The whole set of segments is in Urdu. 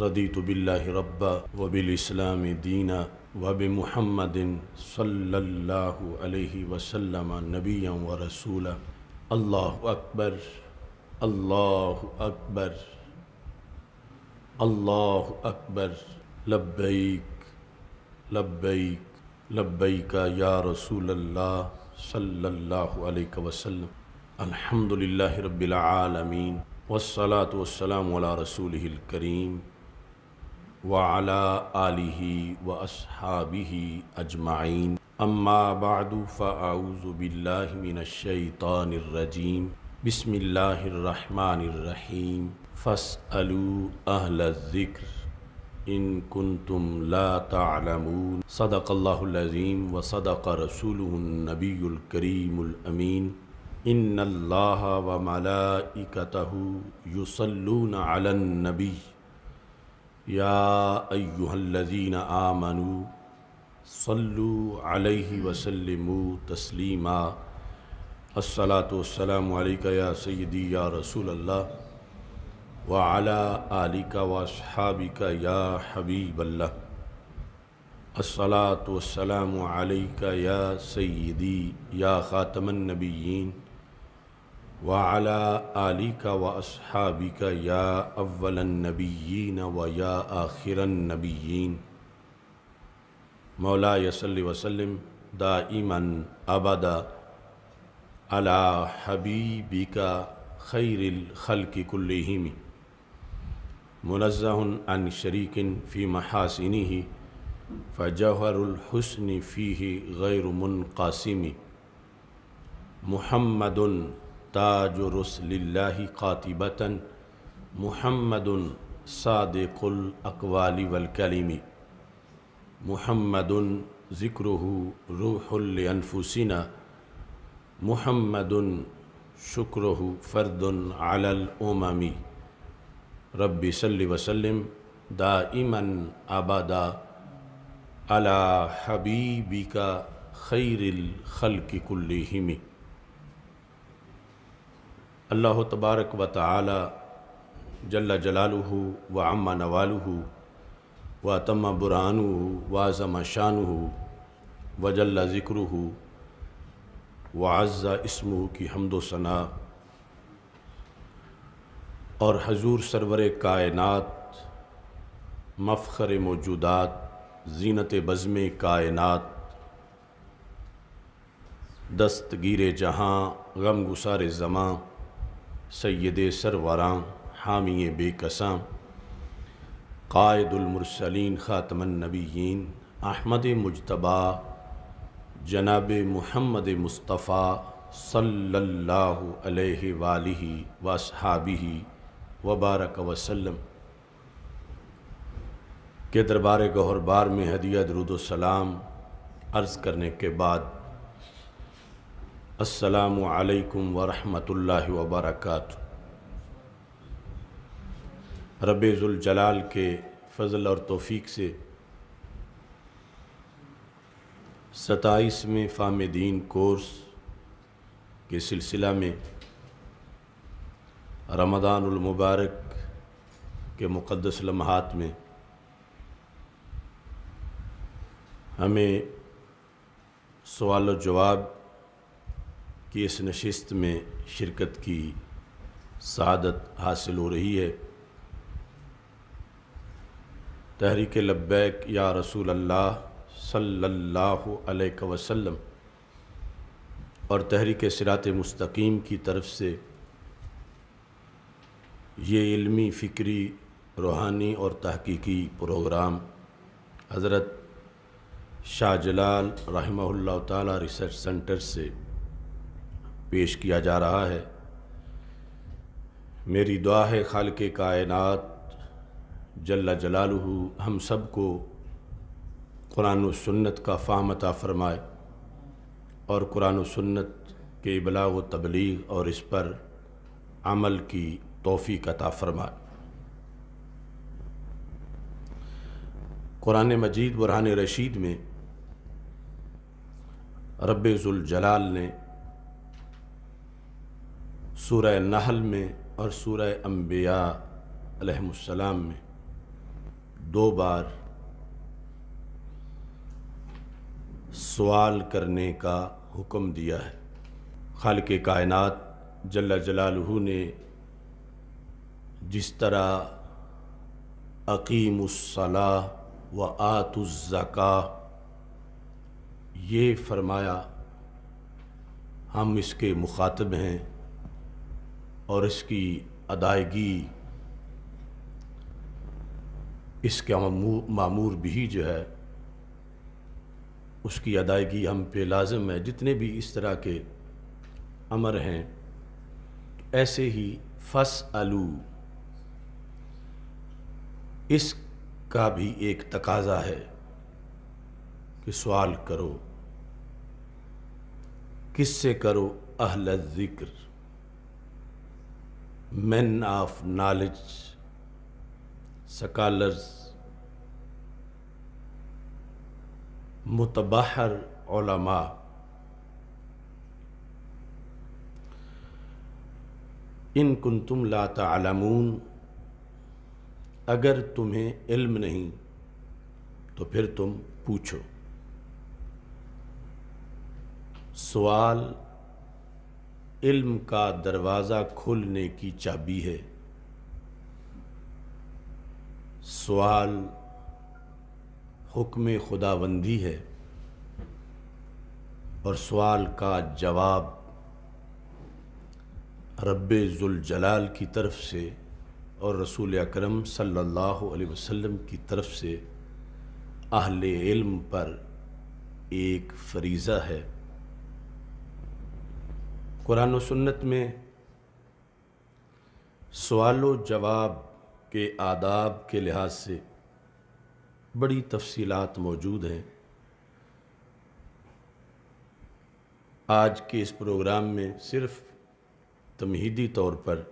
رضیت باللہ ربا وبالاسلام دینا وبمحمد صلی اللہ علیہ وسلم نبیا ورسولا۔ اللہ اکبر، اللہ اکبر، اللہ اکبر، لبیک لبیک لبیک یا رسول اللہ صلی اللہ علیہ وسلم۔ الحمدللہ رب العالمین والصلاة والسلام علی رسولہ الکریم وعلى آلہ واصحابہ اجمعین، اما بعد فاعوذ باللہ من الشیطان الرجیم، بسم اللہ الرحمن الرحیم، فاسألوا اہل الذکر ان کنتم لا تعلمون۔ صدق اللہ العظیم وصدق رسولہ النبی الکریم الامین۔ ان اللہ وملائکتہ یصلون علی النبی یا ایہا الذین آمنوا صلوا علیہ وسلموا تسلیما۔ الصلاۃ والسلام علیک یا سیدی یا رسول اللہ وعلی آلک واصحابک یا حبیب اللہ۔ الصلاۃ والسلام علیک یا سیدی یا خاتم النبیین وعلی آلک واصحابک یا اول النبیین و یا آخر النبیین۔ مولاي صل وسلم دائما ابدا علی حبیبک خیر الخلق کلہم، منزہ عن شریک فی محاسنہ فجوہر الحسن فیہ غیر منقاسم۔ محمد تاج رسل اللہ قاطبۃ، محمد صادق الاقوال والکلم، محمد ذکرہ روح لانفسنا، محمد شکرہ فرد علی الامم۔ رب صل وسلم دائما ابدا علی حبیبک خیر الخلق کلہم۔ اللہ تبارک و تعالی جل جلالہ وعم نوالہ واتم برہانہ وعظم شانہ وجل ذکرہ وعز اسمہ کی حمد و ثنا، اور حضور سرور کائنات مفخر موجودات زینت بزم کائنات دستگیر جہاں غم گسار زماں سید سروراں حامی بے کساں قائد المرسلین خاتم النبیین احمد مجتبیٰ جناب محمد مصطفیٰ صلی اللہ علیہ وآلہ واصحابہ وبارک وسلم کے دربار گوہر بار میں ہدیہ درود و سلام عرض کرنے کے بعد، السلام علیکم ورحمۃ اللہ وبرکاتہ۔ رب ذوالجلال کے فضل اور توفیق سے 27ویں فہم دین کورس کے سلسلہ میں رمضان المبارک کے مقدس لمحات میں ہمیں سوال و جواب کی اس نشست میں شرکت کی سعادت حاصل ہو رہی ہے۔ تحریک لبیک یا رسول اللہ صلی اللہ علیہ وسلم اور تحریک صراط مستقیم کی طرف سے یہ علمی، فکری، روحانی اور تحقیقی پروگرام حضرت شاہ جلال رحمہ اللہ تعالی ریسرچ سینٹر سے پیش کیا جا رہا ہے۔ میری دعا ہے خالق کائنات جل جلالہ ہم سب کو قرآن و سنت کا فہم عطا فرمائے اور قرآن و سنت کے ابلاغ و تبلیغ اور اس پر عمل کی توفیق عطا فرمائے۔ قرآن مجید برہان رشید میں رب ذوالجلال نے سورہ نحل میں اور سورہ انبیاء علیہ السلام میں 2 بار سوال کرنے کا حکم دیا ہے۔ خالق کائنات جل جلالہ نے جس طرح اقیموا الصلاۃ وآتوا الزکاۃ یہ فرمایا، ہم اس کے مخاطب ہیں اور اس کی ادائیگی، اس کا مامور بھی جو ہے اس کی ادائیگی ہم پہ لازم ہے۔ جتنے بھی اس طرح کے امر ہیں، ایسے ہی فاسألوا، اس کا بھی ایک تقاضا ہے کہ سوال کرو۔ کس سے کرو؟ اہل الذکر، مین آف نالج، سکالرز، متبحر علماء۔ ان کنتم لا تعلمون، اگر تمہیں علم نہیں تو پھر تم پوچھو۔ سوال علم کا دروازہ کھولنے کی چابی ہے۔ سوال حکم خداوندی ہے، اور سوال کا جواب رب ذوالجلال کی طرف سے اور رسول اکرم صلی اللہ علیہ وسلم کی طرف سے اہل علم پر ایک فریضہ ہے۔ قرآن و سنت میں سوال و جواب کے آداب کے لحاظ سے بڑی تفصیلات موجود ہیں۔ آج کے اس پروگرام میں صرف تمہیدی طور پر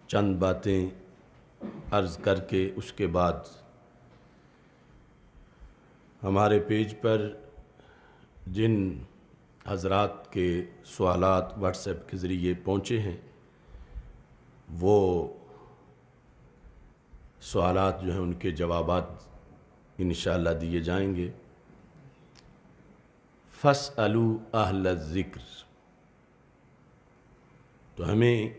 چند باتیں عرض کر کے اس کے بعد ہمارے پیج پر جن حضرات کے سوالات واٹس ایپ کے ذریعے پہنچے ہیں وہ سوالات جو ہیں ان کے جوابات انشاءاللہ دیے جائیں گے۔ فاسألوا اہل الذکر، تو ہمیں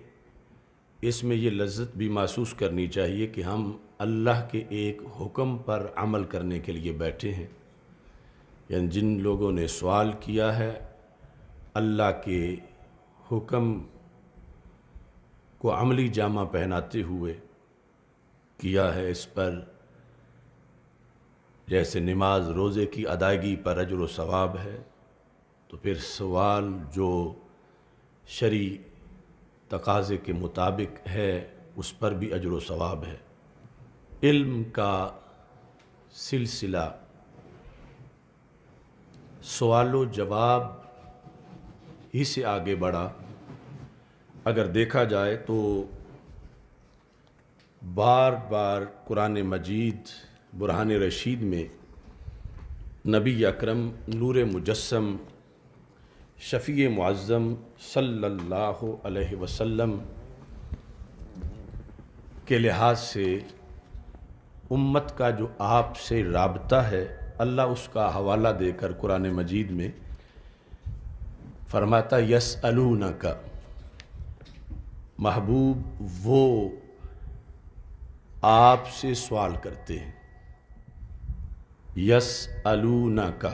اس میں یہ لذت بھی محسوس کرنی چاہیے کہ ہم اللہ کے ایک حکم پر عمل کرنے کے لیے بیٹھے ہیں۔ یعنی جن لوگوں نے سوال کیا ہے، اللہ کے حکم کو عملی جامہ پہناتے ہوئے کیا ہے، اس پر جیسے نماز روزے کی ادائیگی پر اجر و ثواب ہے، تو پھر سوال جو شرعی تقاضے کے مطابق ہے اس پر بھی اجر و ثواب ہے۔ علم کا سلسلہ سوال و جواب ہی سے آگے بڑھا۔ اگر دیکھا جائے تو بار بار قرآن مجید برہان رشید میں نبی اکرم نور مجسم شفیع معظم صلی اللہ علیہ وسلم کے لحاظ سے امت کا جو آپ سے رابطہ ہے، اللہ اس کا حوالہ دے کر قرآن مجید میں فرماتا یسألونک، محبوب وہ آپ سے سوال کرتے ہیں۔ یسألونک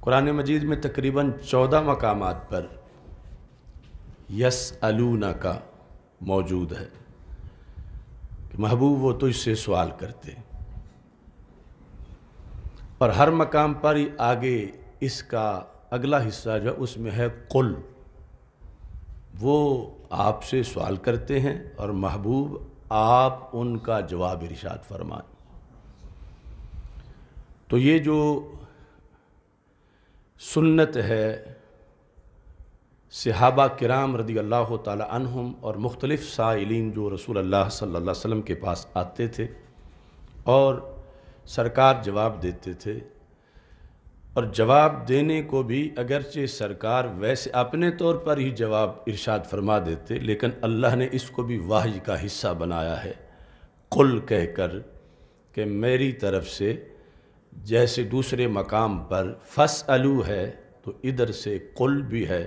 قرآن مجید میں تقریباً 14 مقامات پر یسألونک موجود ہے کہ محبوب وہ تجھ سے سوال کرتے ہیں، اور ہر مقام پر ہی آگے اس کا اگلا حصہ جو اس میں ہے قل، وہ آپ سے سوال کرتے ہیں اور محبوب آپ ان کا جواب ارشاد فرمائیں۔ تو یہ جو سنت ہے صحابہ کرام رضی اللہ تعالی عنہم اور مختلف سائلین جو رسول اللہ صلی اللہ علیہ وسلم کے پاس آتے تھے اور سرکار جواب دیتے تھے، اور جواب دینے کو بھی اگرچہ سرکار ویسے اپنے طور پر ہی جواب ارشاد فرما دیتے، لیکن اللہ نے اس کو بھی وحی کا حصہ بنایا ہے۔ قل کہہ کر کہ میری طرف سے، جیسے دوسرے مقام پر فَاسْأَلُوا ہے تو ادھر سے قل بھی ہے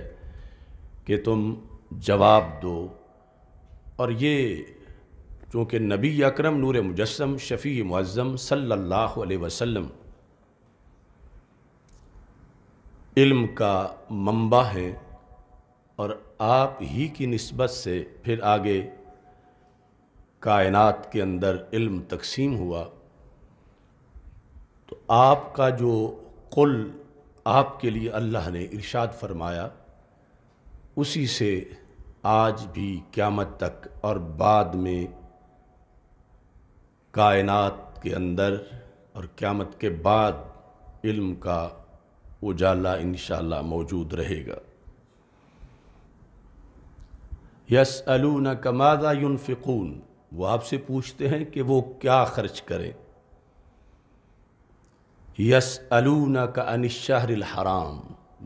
کہ تم جواب دو۔ اور یہ چونکہ نبی اکرم نور مجسم شفیع معظم صلی اللہ علیہ وسلم علم کا منبع ہیں، اور آپ ہی کی نسبت سے پھر آگے کائنات کے اندر علم تقسیم ہوا، تو آپ کا جو قل آپ کے لیے اللہ نے ارشاد فرمایا، اسی سے آج بھی قیامت تک اور بعد میں کائنات کے اندر اور قیامت کے بعد علم کا اجالا انشاءاللہ موجود رہے گا۔ یسألونک ماذا ینفقون، وہ آپ سے پوچھتے ہیں کہ وہ کیا خرچ کریں۔ یسألونک عن الشہر الحرام،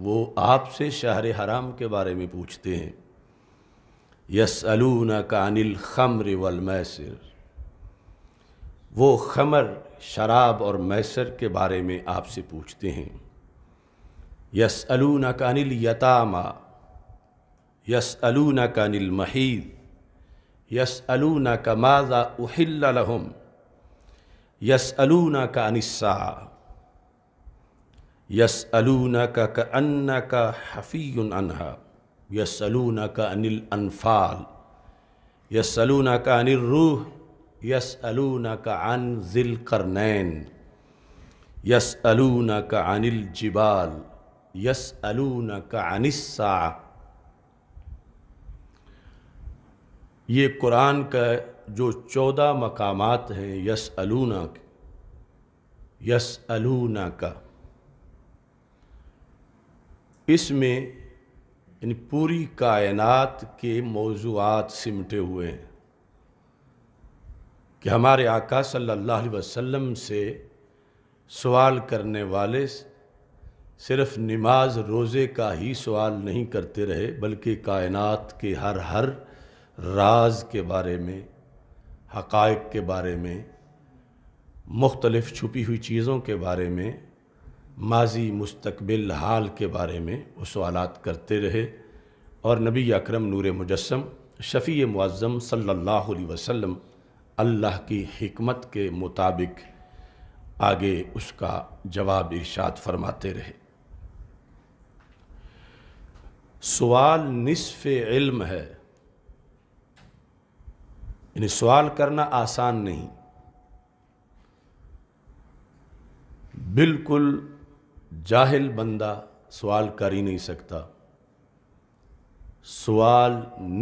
وہ آپ سے شہر حرام کے بارے میں پوچھتے ہیں۔ یسألونک عن الخمر والمیسر، وہ خمر، شراب اور میسر کے بارے میں آپ سے پوچھتے ہیں۔ یسألونک عن الیتامی، یسألونک عن المحیض، یسألونک ماذا احل لهم، یسألونک عن الساعة، یسألونک کأنک حفی عنها، یسألونک عن الانفال، یسألونک عن الروح، یسألونک عن ذی القرنین، یسألونک عن الجبال، یسألونک عن الساعة۔ یہ قرآن کا جو 14 مقامات ہیں یسألونک، یسألونک، اس میں یعنی پوری کائنات کے موضوعات سمٹے ہوئے ہیں کہ ہمارے آقا صلی اللہ علیہ وسلم سے سوال کرنے والے صرف نماز روزے کا ہی سوال نہیں کرتے رہے، بلکہ کائنات کے ہر راز کے بارے میں، حقائق کے بارے میں، مختلف چھپی ہوئی چیزوں کے بارے میں، ماضی مستقبل حال کے بارے میں وہ سوالات کرتے رہے، اور نبی اکرم نور مجسم شفیع معظم صلی اللہ علیہ وسلم اللہ کی حکمت کے مطابق آگے اس کا جواب ارشاد فرماتے رہے۔ سوال نصف علم ہے، یعنی سوال کرنا آسان نہیں، بالکل جاہل بندہ سوال کر ہی نہیں سکتا۔ سوال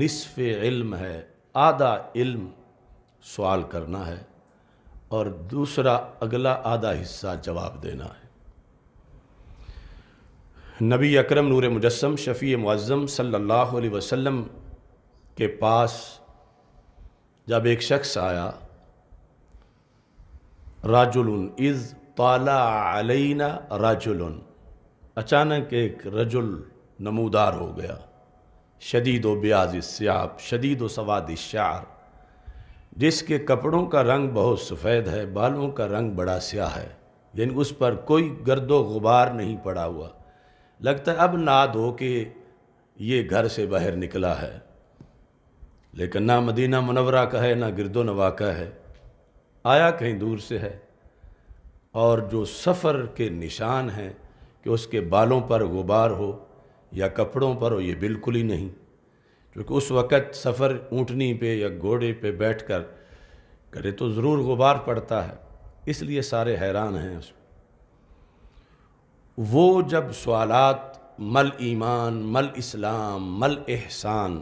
نصف علم ہے، آدھا علم سوال کرنا ہے اور دوسرا اگلا آدھا حصہ جواب دینا ہے۔ نبی اکرم نور مجسم شفیع معظم صلی اللہ علیہ وسلم کے پاس جب ایک شخص آیا، رجل اذ طالع علینا رجل، اچانک ایک رجل نمودار ہو گیا، شدید و بیاض الثیاب شدید و سواد الشعر، جس کے کپڑوں کا رنگ بہت سفید ہے، بالوں کا رنگ بڑا سیاہ ہے، یعنی اس پر کوئی گرد و غبار نہیں پڑا ہوا، لگتا ہے اب ناد ہو کہ یہ گھر سے باہر نکلا ہے، لیکن نہ مدینہ منورہ کا ہے نہ گرد و نواح کا ہے، آیا کہیں دور سے ہے، اور جو سفر کے نشان ہیں کہ اس کے بالوں پر غبار ہو یا کپڑوں پر ہو، یہ بالکل ہی نہیں، کیونکہ اس وقت سفر اونٹنی پہ یا گھوڑے پہ بیٹھ کر کرے تو ضرور غبار پڑتا ہے، اس لیے سارے حیران ہیں اس میں۔ وہ جب سوالات مل ایمان مل اسلام مل احسان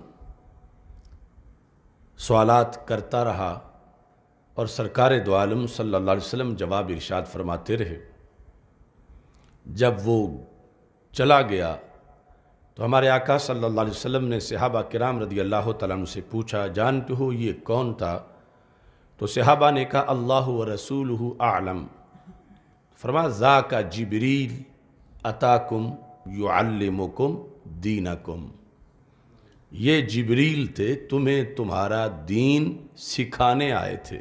سوالات کرتا رہا، اور سرکار دو عالم صلی اللہ علیہ وسلم جواب ارشاد فرماتے رہے۔ جب وہ چلا گیا تو ہمارے آقا صلی اللہ علیہ وسلم نے صحابہ کرام رضی اللہ تعالیٰ عنہ سے پوچھا، جانتے ہو یہ کون تھا؟ تو صحابہ نے کہا اللہ و رسولہ اعلم۔ فرمایا ذاک جبریل اتاکم یعلمکم دینکم، یہ جبریل تھے، تمہیں تمہارا دین سکھانے آئے تھے۔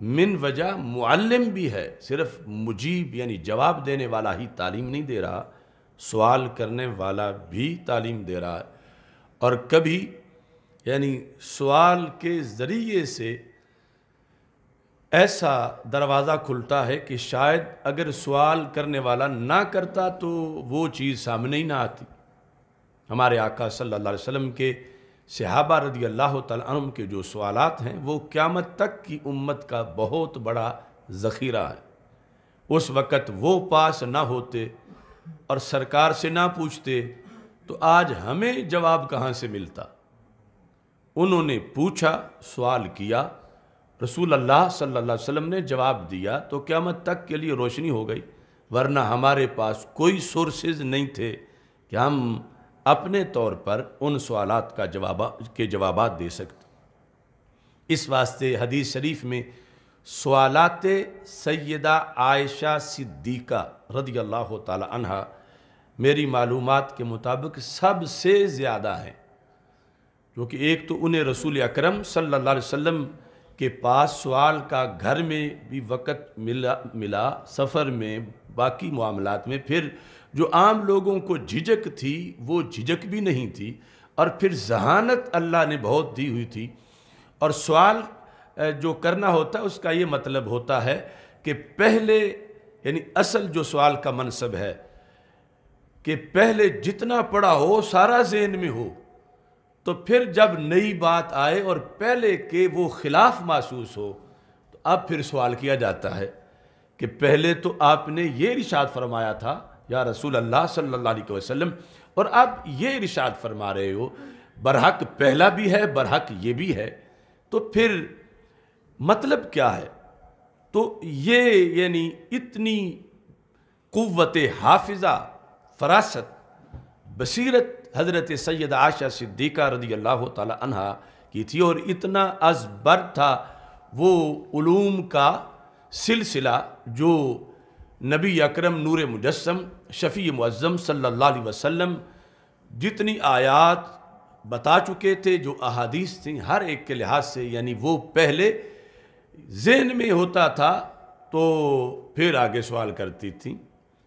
من وجہ معلم بھی ہے، صرف مجیب یعنی جواب دینے والا ہی تعلیم نہیں دے رہا، سوال کرنے والا بھی تعلیم دے رہا ہے۔ اور کبھی یعنی سوال کے ذریعے سے ایسا دروازہ کھلتا ہے کہ شاید اگر سوال کرنے والا نہ کرتا تو وہ چیز سامنے ہی نہ آتی۔ ہمارے آقا صلی اللہ علیہ وسلم کے صحابہ رضی اللہ تعالیٰ عنہم کے جو سوالات ہیں وہ قیامت تک کی امت کا بہت بڑا ذخیرہ ہے۔ اس وقت وہ پاس نہ ہوتے اور سرکار سے نہ پوچھتے تو آج ہمیں جواب کہاں سے ملتا؟ انہوں نے پوچھا، سوال کیا، رسول اللہ صلی اللہ علیہ وسلم نے جواب دیا تو قیامت تک کے لیے روشنی ہو گئی، ورنہ ہمارے پاس کوئی سورسز نہیں تھے کہ ہم اپنے طور پر ان سوالات کے جوابات دے سکتے۔ اس واسطے حدیث شریف میں سوالات سیدہ عائشہ صدیقہ رضی اللہ تعالی عنہا میری معلومات کے مطابق سب سے زیادہ ہیں، کیونکہ ایک تو انہیں رسول اکرم صلی اللہ علیہ وسلم کے پاس سوال کا گھر میں بھی وقت ملا، سفر میں، باقی معاملات میں، پھر جو عام لوگوں کو جھجک تھی وہ جھجک بھی نہیں تھی، اور پھر ذہانت اللہ نے بہت دی ہوئی تھی۔ اور سوال جو کرنا ہوتا ہے اس کا یہ مطلب ہوتا ہے کہ پہلے یعنی اصل جو سوال کا منصب ہے کہ پہلے جتنا پڑھا ہو سارا ذہن میں ہو، تو پھر جب نئی بات آئے اور پہلے کے وہ خلاف محسوس ہو تو اب پھر سوال کیا جاتا ہے کہ پہلے تو آپ نے یہ ارشاد فرمایا تھا یا رسول اللہ صلی اللہ علیہ وسلم، اور اب یہ ارشاد فرما رہے ہو، برحق پہلا بھی ہے برحق یہ بھی ہے، تو پھر مطلب کیا ہے؟ تو یہ یعنی اتنی قوت حافظہ، فراست، بصیرت حضرت سیدہ عائشہ صدیقہ رضی اللہ تعالی عنہا کی تھی، اور اتنا ازبر تھا وہ علوم کا سلسلہ جو نبی اکرم نور مجسم شفیع معظم صلی اللہ علیہ وسلم جتنی آیات بتا چکے تھے، جو احادیث تھیں، ہر ایک کے لحاظ سے یعنی وہ پہلے ذہن میں ہوتا تھا تو پھر آگے سوال کرتی تھیں،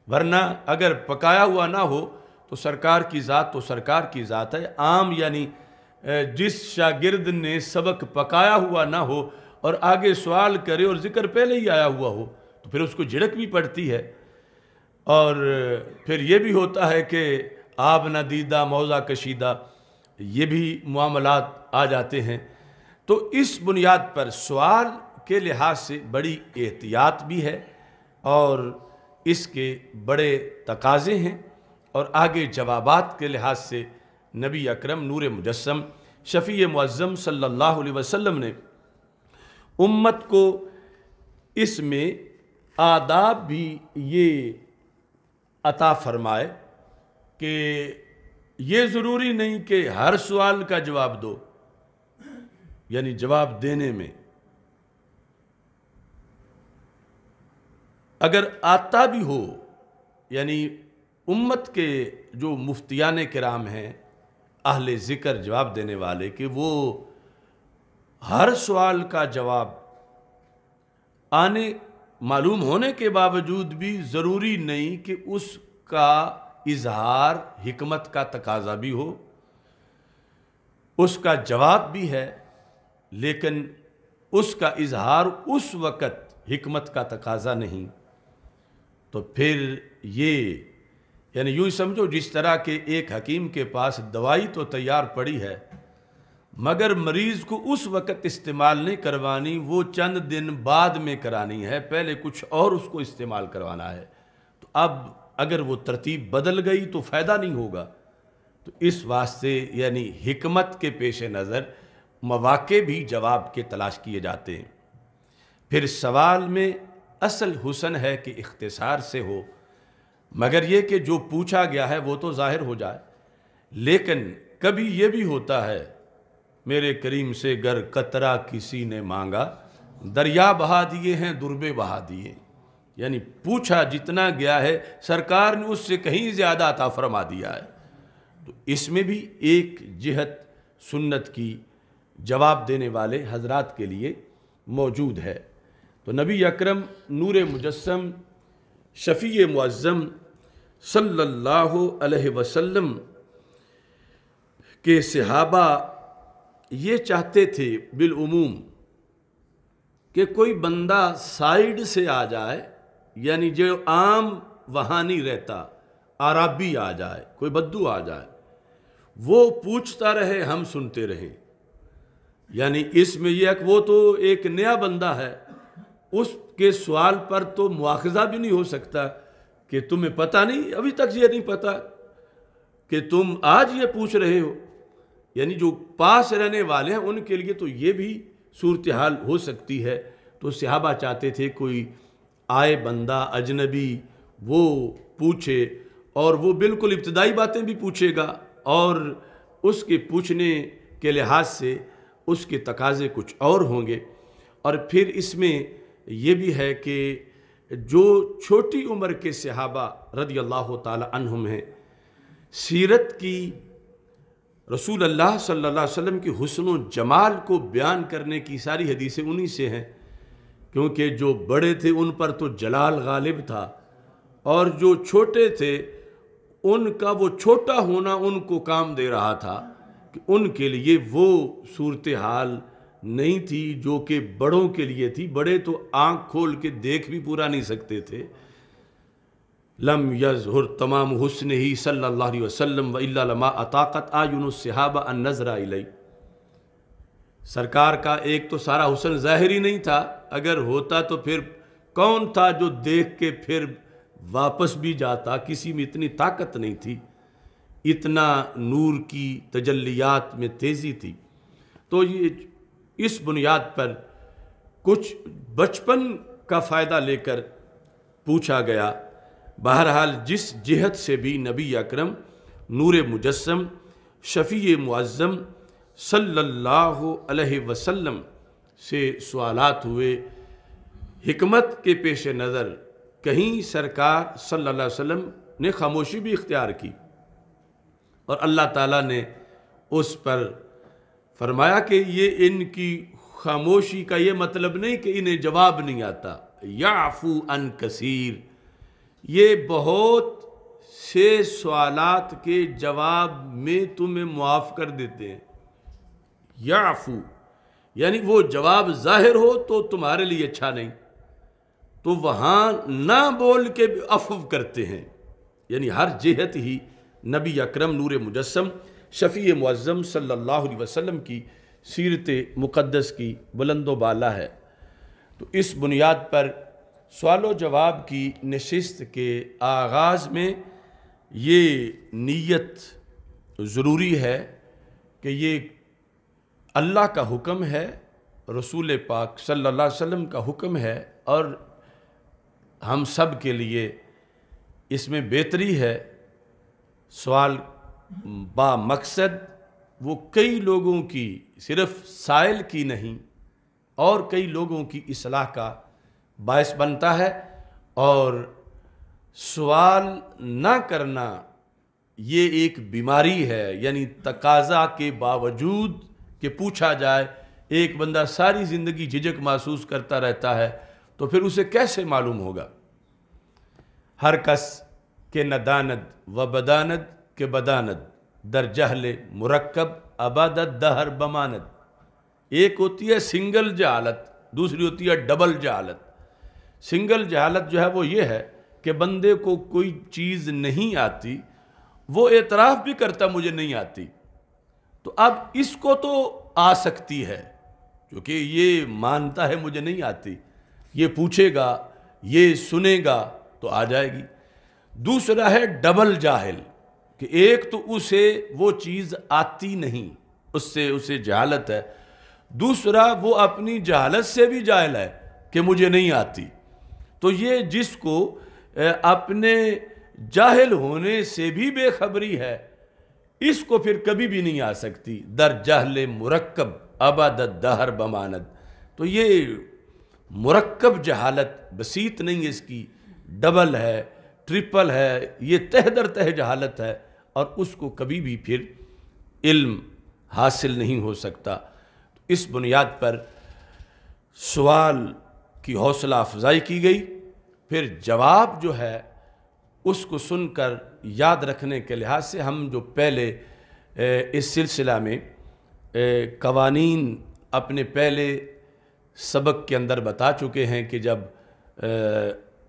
ورنہ اگر پکایا ہوا نہ ہو تو سرکار کی ذات تو سرکار کی ذات ہے، عام یعنی جس شاگرد نے سبق پکایا ہوا نہ ہو اور آگے سوال کرے اور ذکر پہلے ہی آیا ہوا ہو تو پھر اس کو جھڑک بھی پڑتی ہے۔ اور پھر یہ بھی ہوتا ہے کہ آب نہ دیدہ موضع کشیدہ، یہ بھی معاملات آ جاتے ہیں۔ تو اس بنیاد پر سوال کے لحاظ سے بڑی احتیاط بھی ہے اور اس کے بڑے تقاضے ہیں، اور آگے جوابات کے لحاظ سے نبی اکرم نور مجسم شفیع معظم صلی اللہ علیہ وسلم نے امت کو اس میں آداب بھی یہ عطا فرمائے کہ یہ ضروری نہیں کہ ہر سوال کا جواب دو، یعنی جواب دینے میں اگر آتا بھی ہو، یعنی امت کے جو مفتیان کرام ہیں، اہل ذکر جواب دینے والے، کہ وہ ہر سوال کا جواب آنے معلوم ہونے کے باوجود بھی ضروری نہیں کہ اس کا اظہار حکمت کا تقاضا بھی ہو، اس کا جواب بھی ہے، لیکن اس کا اظہار اس وقت حکمت کا تقاضا نہیں۔ تو پھر یہ یعنی یوں سمجھو جس طرح کہ ایک حکیم کے پاس دوائی تو تیار پڑی ہے مگر مریض کو اس وقت استعمال نہیں کروانی، وہ چند دن بعد میں کرانی ہے، پہلے کچھ اور اس کو استعمال کروانا ہے۔ تو اب اگر وہ ترتیب بدل گئی تو فائدہ نہیں ہوگا۔ تو اس واسطے یعنی حکمت کے پیش نظر مواقع بھی جواب کے تلاش کیے جاتے ہیں۔ پھر سوال میں اصل حسن ہے کہ اختصار سے ہو، مگر یہ کہ جو پوچھا گیا ہے وہ تو ظاہر ہو جائے۔ لیکن کبھی یہ بھی ہوتا ہے، میرے کریم سے گر قطرہ کسی نے مانگا، دریا بہا دیے ہیں دربے بہا دیے، یعنی پوچھا جتنا گیا ہے سرکار نے اس سے کہیں زیادہ عطا فرما دیا ہے۔ تو اس میں بھی ایک جہت سنت کی جواب دینے والے حضرات کے لیے موجود ہے۔ تو نبی اکرم نور مجسم شفیع معظم صلی اللہ علیہ وسلم کے صحابہ یہ چاہتے تھے بالعموم کہ کوئی بندہ سائیڈ سے آ جائے، یعنی جو عام وہاں نہیں رہتا، عربی آ جائے، کوئی بدو آ جائے، وہ پوچھتا رہے، ہم سنتے رہیں۔ یعنی اس میں یہ ہے کہ وہ تو ایک نیا بندہ ہے، اس کے سوال پر تو مواخذہ بھی نہیں ہو سکتا کہ تمہیں پتہ نہیں، ابھی تک یہ نہیں پتہ کہ تم آج یہ پوچھ رہے ہو۔ یعنی جو پاس رہنے والے ہیں ان کے لیے تو یہ بھی صورتحال ہو سکتی ہے۔ تو صحابہ چاہتے تھے کوئی آئے بندہ اجنبی، وہ پوچھے، اور وہ بالکل ابتدائی باتیں بھی پوچھے گا، اور اس کے پوچھنے کے لحاظ سے اس کے تقاضے کچھ اور ہوں گے۔ اور پھر اس میں یہ بھی ہے کہ جو چھوٹی عمر کے صحابہ رضی اللہ تعالی عنہم ہیں، سیرت کی، رسول اللہ صلی اللہ علیہ وسلم کی حسن و جمال کو بیان کرنے کی ساری حدیثیں انہی سے ہیں، کیونکہ جو بڑے تھے ان پر تو جلال غالب تھا، اور جو چھوٹے تھے ان کا وہ چھوٹا ہونا ان کو کام دے رہا تھا کہ ان کے لیے وہ صورتحال نہیں تھی جو کہ بڑوں کے لیے تھی۔ بڑے تو آنکھ کھول کے دیکھ بھی پورا نہیں سکتے تھے۔ لم یظہر تمام حسن ہی صلی اللہ علیہ وسلم وإلا لما اطاقت اعین الصحابہ ان نظر الیہ۔ سرکار کا ایک تو سارا حسن ظاہر ہی نہیں تھا، اگر ہوتا تو پھر کون تھا جو دیکھ کے پھر واپس بھی جاتا؟ کسی میں اتنی طاقت نہیں تھی، اتنا نور کی تجلیات میں تیزی تھی۔ تو یہ اس بنیاد پر کچھ بچپن کا فائدہ لے کر پوچھا گیا۔ بہرحال جس جہت سے بھی نبی اکرم نور مجسم شفیع معظم صلی اللہ علیہ وسلم سے سوالات ہوئے، حکمت کے پیش نظر کہیں سرکار صلی اللہ علیہ وسلم نے خاموشی بھی اختیار کی، اور اللہ تعالیٰ نے اس پر فرمایا کہ یہ ان کی خاموشی کا یہ مطلب نہیں کہ انہیں جواب نہیں آتا۔ یعفو عن کثیر، یہ بہت سے سوالات کے جواب میں تمہیں معاف کر دیتے ہیں۔ یعفو یعنی وہ جواب ظاہر ہو تو تمہارے لیے اچھا نہیں، تو وہاں نہ بول کے بھی عفو کرتے ہیں۔ یعنی ہر جہت ہی نبی اکرم نور مجسم شفیع معظم صلی اللہ علیہ وسلم کی سیرت مقدس کی بلند و بالا ہے۔ تو اس بنیاد پر سوال و جواب کی نشست کے آغاز میں یہ نیت ضروری ہے کہ یہ اللہ کا حکم ہے، رسول پاک صلی اللہ علیہ وسلم کا حکم ہے، اور ہم سب کے لیے اس میں بہتری ہے۔ سوال با مقصد وہ کئی لوگوں کی، صرف سائل کی نہیں، اور کئی لوگوں کی اصلاح کا باعث بنتا ہے، اور سوال نہ کرنا یہ ایک بیماری ہے۔ یعنی تقاضا کے باوجود کہ پوچھا جائے، ایک بندہ ساری زندگی جھجک محسوس کرتا رہتا ہے تو پھر اسے کیسے معلوم ہوگا؟ ہر کس کے نداند و بداند کے بداند در جہل مرکب ابادت دہر بماند۔ ایک ہوتی ہے سنگل جہالت، دوسری ہوتی ہے ڈبل جہالت۔ سنگل جہالت جو ہے وہ یہ ہے کہ بندے کو کوئی چیز نہیں آتی، وہ اعتراف بھی کرتا مجھے نہیں آتی، تو اب اس کو تو آ سکتی ہے کیونکہ یہ مانتا ہے مجھے نہیں آتی، یہ پوچھے گا، یہ سنے گا تو آ جائے گی۔ دوسرا ہے ڈبل جاہل، کہ ایک تو اسے وہ چیز آتی نہیں، اسے جہالت ہے، دوسرا وہ اپنی جہالت سے بھی جاہل ہے کہ مجھے نہیں آتی۔ تو یہ جس کو اپنے جاہل ہونے سے بھی بے خبری ہے، اس کو پھر کبھی بھی نہیں آ سکتی۔ در جہل مرکب ابادت دہر بماند، تو یہ مرکب جہالت بسیط نہیں ہے، اس کی ڈبل ہے، ٹرپل ہے، یہ تہ در تہ جہالت ہے، اور اس کو کبھی بھی پھر علم حاصل نہیں ہو سکتا۔ اس بنیاد پر سوال کی حوصلہ افزائی کی گئی، پھر جواب جو ہے اس کو سن کر یاد رکھنے کے لحاظ سے ہم جو پہلے اس سلسلہ میں قوانین اپنے پہلے سبق کے اندر بتا چکے ہیں کہ جب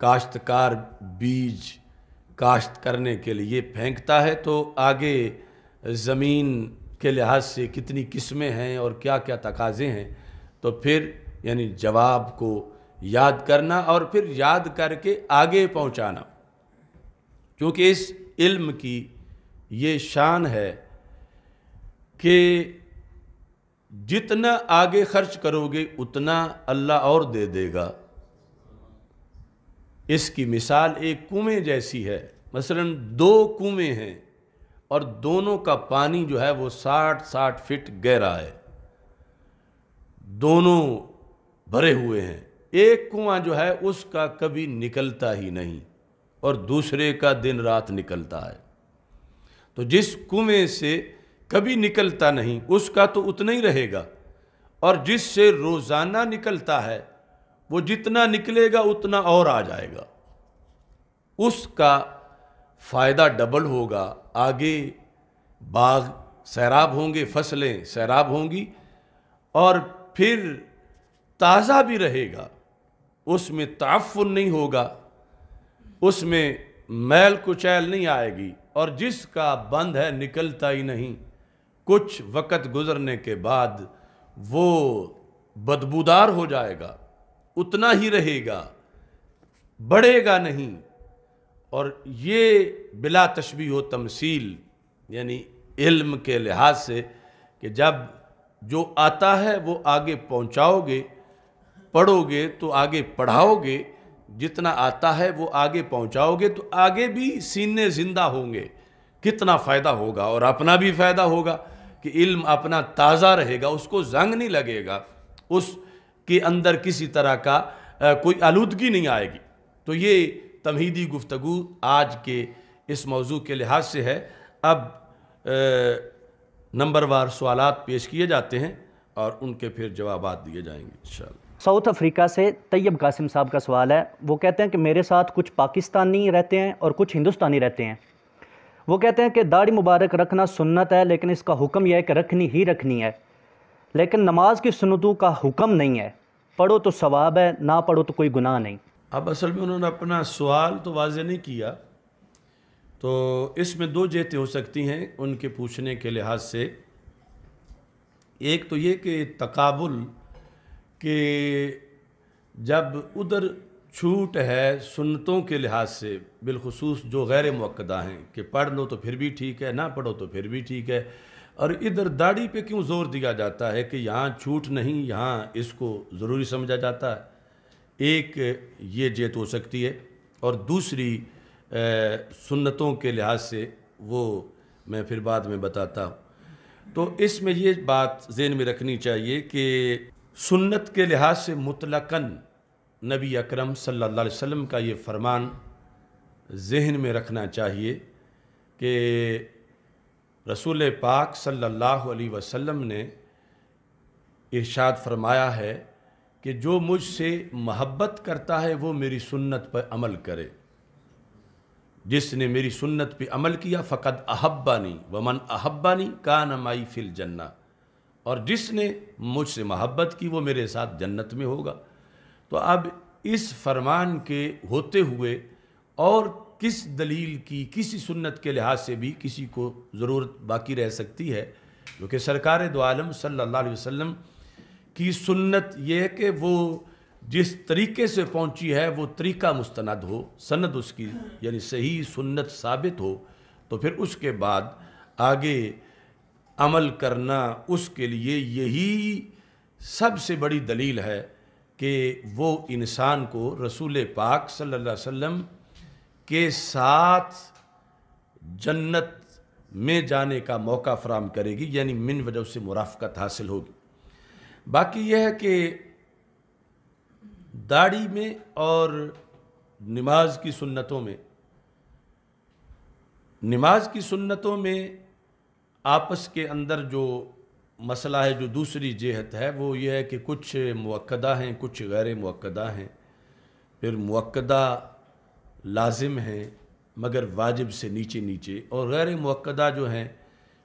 کاشتکار بیج کاشت کرنے کے لیے پھینکتا ہے تو آگے زمین کے لحاظ سے کتنی قسمیں ہیں اور کیا کیا تقاضے ہیں، تو پھر یعنی جواب کو یاد کرنا اور پھر یاد کر کے آگے پہنچانا، کیونکہ اس علم کی یہ شان ہے کہ جتنا آگے خرچ کرو گے اتنا اللہ اور دے دے گا۔ اس کی مثال ایک کنویں جیسی ہے، مثلا 2 کنویں ہیں اور دونوں کا پانی جو ہے وہ 60 فٹ گہرا ہے، دونوں بھرے ہوئے ہیں، ایک کنواں جو ہے اس کا کبھی نکلتا ہی نہیں اور دوسرے کا دن رات نکلتا ہے، تو جس کنویں سے کبھی نکلتا نہیں اس کا تو اتنا ہی رہے گا، اور جس سے روزانہ نکلتا ہے وہ جتنا نکلے گا اتنا اور آ جائے گا، اس کا فائدہ ڈبل ہوگا، آگے باغ سیراب ہوں گے، فصلیں سیراب ہوں گی، اور پھر تازہ بھی رہے گا، اس میں تعفن نہیں ہوگا، اس میں میل کچیل نہیں آئے گی، اور جس کا بند ہے نکلتا ہی نہیں، کچھ وقت گزرنے کے بعد وہ بدبودار ہو جائے گا، اتنا ہی رہے گا، بڑھے گا نہیں۔ اور یہ بلا تشبیہ و تمثیل یعنی علم کے لحاظ سے کہ جب جو آتا ہے وہ آگے پہنچاؤ گے، پڑھو گے تو آگے پڑھاؤ گے، جتنا آتا ہے وہ آگے پہنچاؤ گے تو آگے بھی سینے زندہ ہوں گے، کتنا فائدہ ہوگا، اور اپنا بھی فائدہ ہوگا کہ علم اپنا تازہ رہے گا، اس کو زنگ نہیں لگے گا، اس کے اندر کسی طرح کا کوئی آلودگی نہیں آئے گی۔ تو یہ تمہیدی گفتگو آج کے اس موضوع کے لحاظ سے ہے۔ اب نمبر وار سوالات پیش کیے جاتے ہیں اور ان کے پھر جوابات دیے جائیں گے انشاءاللہ۔ ساؤتھ افریقہ سے طیب قاسم صاحب کا سوال ہے، وہ کہتے ہیں کہ میرے ساتھ کچھ پاکستانی رہتے ہیں اور کچھ ہندوستانی رہتے ہیں، وہ کہتے ہیں کہ داڑھی مبارک رکھنا سنت ہے لیکن اس کا حکم یہ ہے کہ رکھنی ہی رکھنی ہے، لیکن نماز کی سنتوں کا حکم نہیں ہے، پڑھو تو ثواب ہے، نہ پڑھو تو کوئی گناہ نہیں۔ اب اصل میں انہوں نے اپنا سوال تو واضح نہیں کیا، تو اس میں 2 جہتیں ہو سکتی ہیں ان کے پوچھنے کے لحاظ سے۔ ایک تو یہ کہ تقابل کہ جب ادھر چھوٹ ہے سنتوں کے لحاظ سے، بالخصوص جو غیر مؤکدہ ہیں کہ پڑھ لو تو پھر بھی ٹھیک ہے، نہ پڑھو تو پھر بھی ٹھیک ہے، اور ادھر داڑھی پہ کیوں زور دیا جاتا ہے کہ یہاں چھوٹ نہیں، یہاں اس کو ضروری سمجھا جاتا ہے۔ ایک یہ جہت ہو سکتی ہے، اور دوسری سنتوں کے لحاظ سے وہ میں پھر بعد میں بتاتا ہوں۔ تو اس میں یہ بات ذہن میں رکھنی چاہیے کہ سنت کے لحاظ سے مطلقاً نبی اکرم صلی اللہ علیہ وسلم کا یہ فرمان ذہن میں رکھنا چاہیے کہ رسول پاک صلی اللہ علیہ وسلم نے ارشاد فرمایا ہے کہ جو مجھ سے محبت کرتا ہے وہ میری سنت پر عمل کرے، جس نے میری سنت پہ عمل کیا فقد احبانی ومن احبانی کان معی فی الجنہ، اور جس نے مجھ سے محبت کی وہ میرے ساتھ جنت میں ہوگا۔ تو اب اس فرمان کے ہوتے ہوئے اور کس دلیل کی کسی سنت کے لحاظ سے بھی کسی کو ضرورت باقی رہ سکتی ہے، کیونکہ سرکار دو عالم صلی اللہ علیہ وسلم کی سنت یہ ہے کہ وہ جس طریقے سے پہنچی ہے وہ طریقہ مستند ہو، سند اس کی یعنی صحیح سنت ثابت ہو، تو پھر اس کے بعد آگے عمل کرنا اس کے لیے یہی سب سے بڑی دلیل ہے کہ وہ انسان کو رسول پاک صلی اللہ علیہ وسلم کے ساتھ جنت میں جانے کا موقع فراہم کرے گی، یعنی من وجہ سے مرافقت حاصل ہوگی۔ باقی یہ ہے کہ داڑھی میں اور نماز کی سنتوں میں آپس کے اندر جو مسئلہ ہے جو دوسری جہت ہے وہ یہ ہے کہ کچھ مؤکدہ ہیں، کچھ غیر مؤکدہ ہیں، پھر مؤکدہ لازم ہیں مگر واجب سے نیچے نیچے، اور غیر مؤکدہ جو ہیں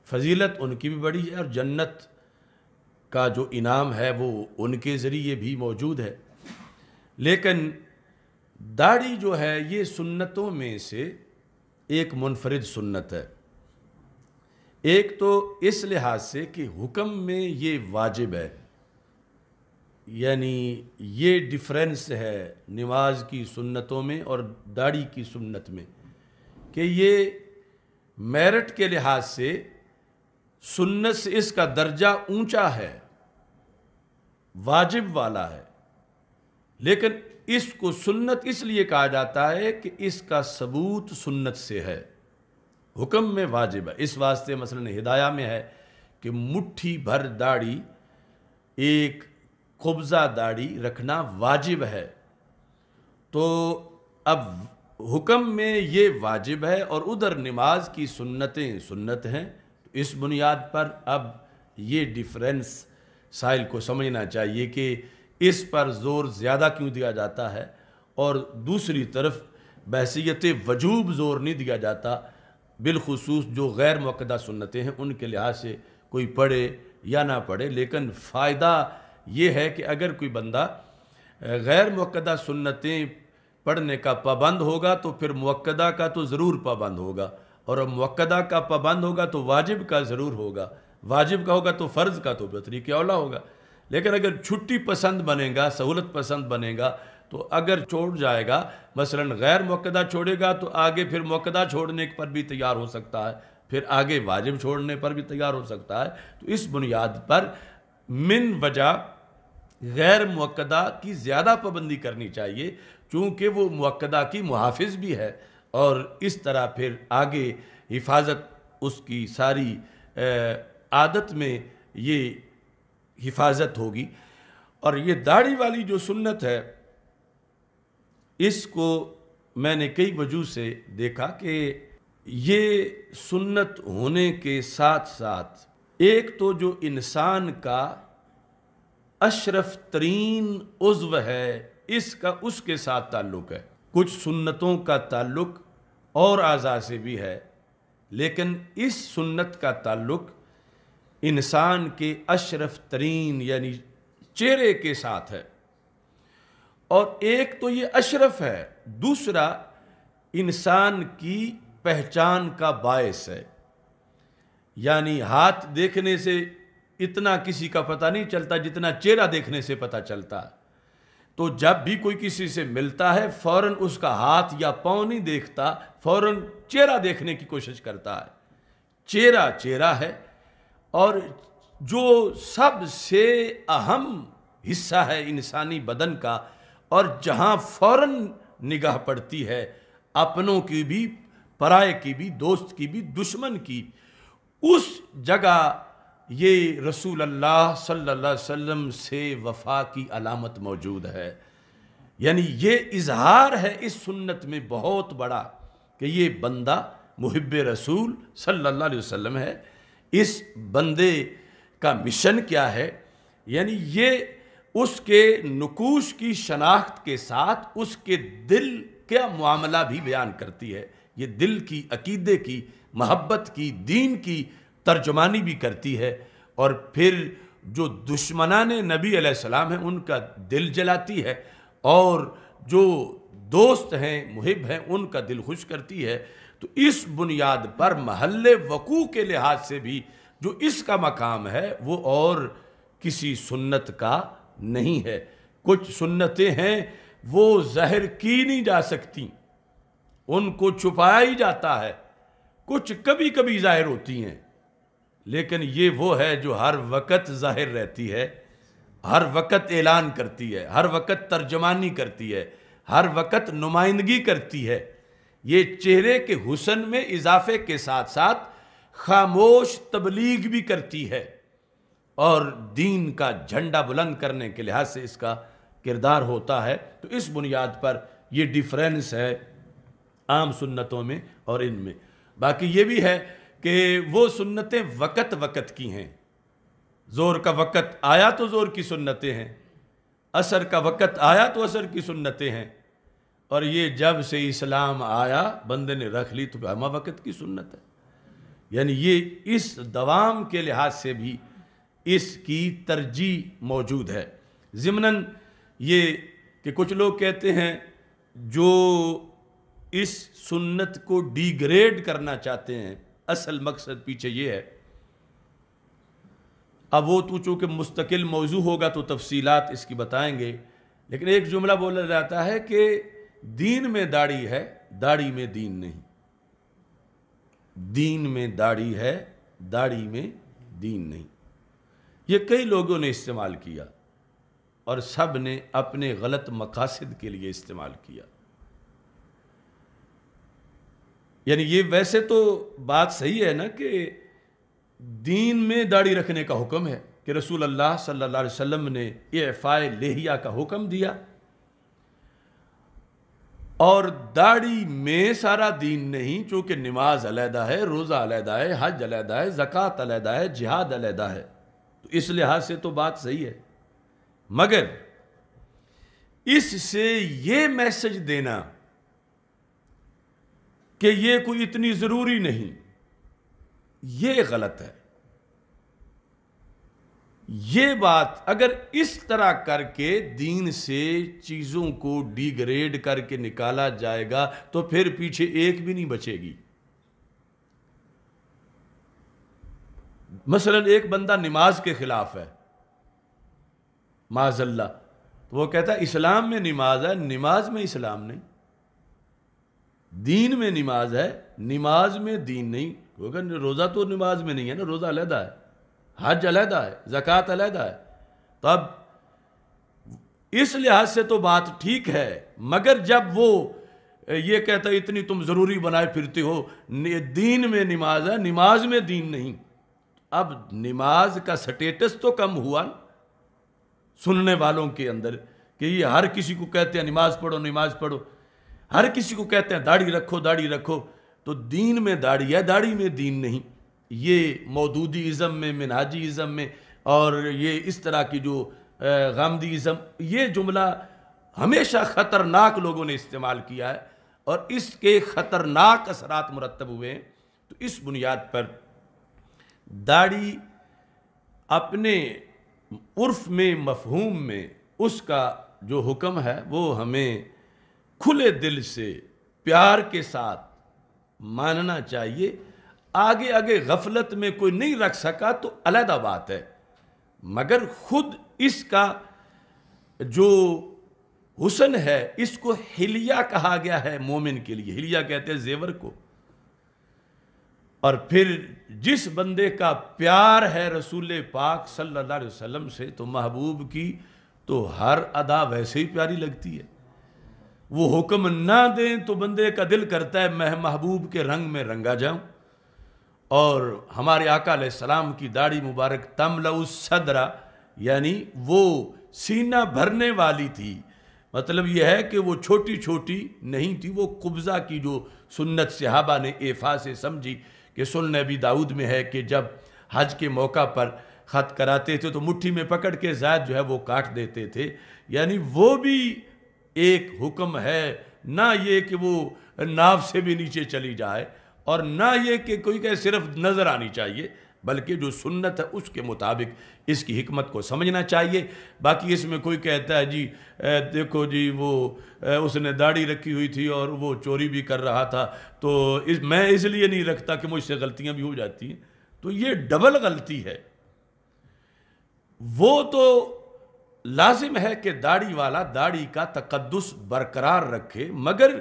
فضیلت ان کی بھی بڑی ہے اور جنت کا جو انعام ہے وہ ان کے ذریعے بھی موجود ہے۔ لیکن داڑھی جو ہے یہ سنتوں میں سے ایک منفرد سنت ہے۔ ایک تو اس لحاظ سے کہ حکم میں یہ واجب ہے، یعنی یہ ڈیفرنس ہے نماز کی سنتوں میں اور داڑھی کی سنت میں کہ یہ میرٹ کے لحاظ سے سنت سے اس کا درجہ اونچا ہے، واجب والا ہے، لیکن اس کو سنت اس لیے کہا جاتا ہے کہ اس کا ثبوت سنت سے ہے، حکم میں واجب ہے۔ اس واسطے مثلا ہدایہ میں ہے کہ مٹھی بھر داڑھی، ایک قبضہ داڑھی رکھنا واجب ہے۔ تو اب حکم میں یہ واجب ہے اور ادھر نماز کی سنتیں سنت ہیں، تو اس بنیاد پر اب یہ ڈیفرنس سائل کو سمجھنا چاہیے کہ اس پر زور زیادہ کیوں دیا جاتا ہے اور دوسری طرف بحیثیت وجوب زور نہیں دیا جاتا، بالخصوص جو غیر مؤکدہ سنتیں ہیں ان کے لحاظ سے کوئی پڑھے یا نہ پڑھے، لیکن فائدہ یہ ہے کہ اگر کوئی بندہ غیر مؤکدہ سنتیں پڑھنے کا پابند ہوگا تو پھر مؤکدہ کا تو ضرور پابند ہوگا، اور مؤکدہ کا پابند ہوگا تو واجب کا ضرور ہوگا، واجب کا ہوگا تو فرض کا تو بطریق اولا ہوگا۔ لیکن اگر چھٹی پسند بنے گا، سہولت پسند بنے گا، تو اگر چھوڑ جائے گا، مثلا غیر مؤکدہ چھوڑے گا تو آگے پھر مؤکدہ چھوڑنے پر بھی تیار ہو سکتا ہے، پھر آگے واجب چھوڑنے پر بھی تیار ہو سکتا ہے۔ تو اس بنیاد پر من وجہ غیر مؤکدہ کی زیادہ پابندی کرنی چاہیے، چونکہ وہ مؤکدہ کی محافظ بھی ہے، اور اس طرح پھر آگے حفاظت اس کی ساری عادت میں یہ حفاظت ہوگی۔ اور یہ داڑھی والی جو سنت ہے اس کو میں نے کئی وجہ سے دیکھا کہ یہ سنت ہونے کے ساتھ ساتھ ایک تو جو انسان کا اشرف ترین عضو ہے اس کے ساتھ تعلق ہے۔ کچھ سنتوں کا تعلق اور اعضاء سے بھی ہے، لیکن اس سنت کا تعلق انسان کے اشرف ترین یعنی چہرے کے ساتھ ہے، اور ایک تو یہ اشرف ہے، دوسرا انسان کی پہچان کا باعث ہے۔ یعنی ہاتھ دیکھنے سے اتنا کسی کا پتہ نہیں چلتا جتنا چہرہ دیکھنے سے پتہ چلتا ہے، تو جب بھی کوئی کسی سے ملتا ہے فوراً اس کا ہاتھ یا پاؤں نہیں دیکھتا، فوراً چہرہ دیکھنے کی کوشش کرتا ہے۔ چہرہ چہرہ ہے، اور جو سب سے اہم حصہ ہے انسانی بدن کا، اور جہاں فوراً نگاہ پڑتی ہے اپنوں کی بھی، پرائے کی بھی، دوست کی بھی، دشمن کی، اس جگہ یہ رسول اللہ صلی اللہ علیہ وسلم سے وفا کی علامت موجود ہے۔ یعنی یہ اظہار ہے اس سنت میں بہت بڑا کہ یہ بندہ محب رسول صلی اللہ علیہ وسلم ہے۔ اس بندے کا مشن کیا ہے، یعنی یہ اس کے نقوش کی شناخت کے ساتھ اس کے دل کا معاملہ بھی بیان کرتی ہے۔ یہ دل کی، عقیدے کی، محبت کی، دین کی ترجمانی بھی کرتی ہے، اور پھر جو دشمنان نبی علیہ السلام ہیں ان کا دل جلاتی ہے، اور جو دوست ہیں، محب ہیں، ان کا دل خوش کرتی ہے۔ تو اس بنیاد پر محل وقوع کے لحاظ سے بھی جو اس کا مقام ہے وہ اور کسی سنت کا نہیں ہے۔ کچھ سنتیں ہیں وہ ظاہر کی نہیں جا سکتی، ان کو چھپایا ہی جاتا ہے، کچھ کبھی کبھی ظاہر ہوتی ہیں، لیکن یہ وہ ہے جو ہر وقت ظاہر رہتی ہے، ہر وقت اعلان کرتی ہے، ہر وقت ترجمانی کرتی ہے، ہر وقت نمائندگی کرتی ہے۔ یہ چہرے کے حسن میں اضافے کے ساتھ ساتھ خاموش تبلیغ بھی کرتی ہے، اور دین کا جھنڈا بلند کرنے کے لحاظ سے اس کا کردار ہوتا ہے۔ تو اس بنیاد پر یہ ڈیفرنس ہے عام سنتوں میں اور ان میں۔ باقی یہ بھی ہے کہ وہ سنتیں وقت وقت کی ہیں، زور کا وقت آیا تو زور کی سنتیں ہیں، عصر کا وقت آیا تو عصر کی سنتیں ہیں، اور یہ جب سے اسلام آیا بندے نے رکھ لی تو ہمہ وقت کی سنت ہے. یعنی یہ اس دوام کے لحاظ سے بھی اس کی ترجیح موجود ہے. ضمناً یہ کہ کچھ لوگ کہتے ہیں جو اس سنت کو ڈی گریڈ کرنا چاہتے ہیں، اصل مقصد پیچھے یہ ہے. اب وہ تو چونکہ مستقل موضوع ہوگا تو تفصیلات اس کی بتائیں گے، لیکن ایک جملہ بولا جاتا ہے کہ دین میں داڑھی ہے، داڑھی میں دین نہیں. دین میں داڑھی ہے، داڑھی میں دین نہیں. یہ کئی لوگوں نے استعمال کیا اور سب نے اپنے غلط مقاصد کے لیے استعمال کیا. یعنی یہ ویسے تو بات صحیح ہے نا کہ دین میں داڑھی رکھنے کا حکم ہے کہ رسول اللہ صلی اللہ علیہ وسلم نے اعفاء لحیہ کا حکم دیا، اور داڑھی میں سارا دین نہیں، چونکہ نماز علیحدہ ہے، روزہ علیحدہ ہے، حج علیحدہ ہے، زکوٰۃ علیحدہ ہے، جہاد علیحدہ ہے. تو اس لحاظ سے تو بات صحیح ہے، مگر اس سے یہ میسج دینا کہ یہ کوئی اتنی ضروری نہیں، یہ غلط ہے. یہ بات اگر اس طرح کر کے دین سے چیزوں کو ڈی گریڈ کر کے نکالا جائے گا تو پھر پیچھے ایک بھی نہیں بچے گی. مثلا ایک بندہ نماز کے خلاف ہے معاذ اللہ، تو وہ کہتا ہے اسلام میں نماز ہے، نماز میں اسلام نہیں. دین میں نماز ہے، نماز میں دین نہیں. کیونکہ روزہ تو نماز میں نہیں ہے نا، روزہ علیحدہ ہے، حج علیحدہ ہے، زکوٰۃ علیحدہ ہے. تو اب اس لحاظ سے تو بات ٹھیک ہے، مگر جب وہ یہ کہتا ہے اتنی تم ضروری بنائے پھرتے ہو، دین میں نماز ہے، نماز میں دین نہیں. اب نماز کا سٹیٹس تو کم ہوا سننے والوں کے اندر کہ یہ ہر کسی کو کہتے ہیں نماز پڑھو نماز پڑھو، ہر کسی کو کہتے ہیں داڑھی رکھو داڑھی رکھو. تو دین میں داڑھی ہے، داڑھی میں دین نہیں. یہ مودودی ازم میں، منہاجی ازم میں، اور یہ اس طرح کی جو غامدی ازم، یہ جملہ ہمیشہ خطرناک لوگوں نے استعمال کیا ہے اور اس کے خطرناک اثرات مرتب ہوئے ہیں. تو اس بنیاد پر داڑھی اپنے عرف میں، مفہوم میں اس کا جو حکم ہے وہ ہمیں کھلے دل سے پیار کے ساتھ ماننا چاہیے. آگے آگے غفلت میں کوئی نہیں رکھ سکا تو علیحدہ بات ہے، مگر خود اس کا جو حسن ہے اس کو حلیہ کہا گیا ہے. مومن کے لیے حلیہ کہتے ہیں زیور کو. اور پھر جس بندے کا پیار ہے رسول پاک صلی اللہ علیہ وسلم سے تو محبوب کی تو ہر ادا ویسے ہی پیاری لگتی ہے. وہ حکم نہ دیں تو بندے کا دل کرتا ہے میں محبوب کے رنگ میں رنگا جاؤں. اور ہمارے آقا علیہ السلام کی داڑھی مبارک تملأ الصدر، یعنی وہ سینہ بھرنے والی تھی. مطلب یہ ہے کہ وہ چھوٹی چھوٹی نہیں تھی، وہ قبضہ کی جو سنت صحابہ نے ایفا سے سمجھی کہ سنن ابی داؤد میں ہے کہ جب حج کے موقع پر خط کراتے تھے تو مٹھی میں پکڑ کے زائد جو ہے وہ کاٹ دیتے تھے. یعنی وہ بھی ایک حکم ہے، نہ یہ کہ وہ ناف سے بھی نیچے چلی جائے اور نہ یہ کہ کوئی کہ صرف نظر آنی چاہیے، بلکہ جو سنت ہے اس کے مطابق اس کی حکمت کو سمجھنا چاہیے. باقی اس میں کوئی کہتا ہے جی دیکھو جی وہ اس نے داڑھی رکھی ہوئی تھی اور وہ چوری بھی کر رہا تھا تو میں اس لیے نہیں رکھتا کہ مجھ سے غلطیاں بھی ہو جاتی ہیں. تو یہ ڈبل غلطی ہے. وہ تو لازم ہے کہ داڑھی والا داڑھی کا تقدس برقرار رکھے، مگر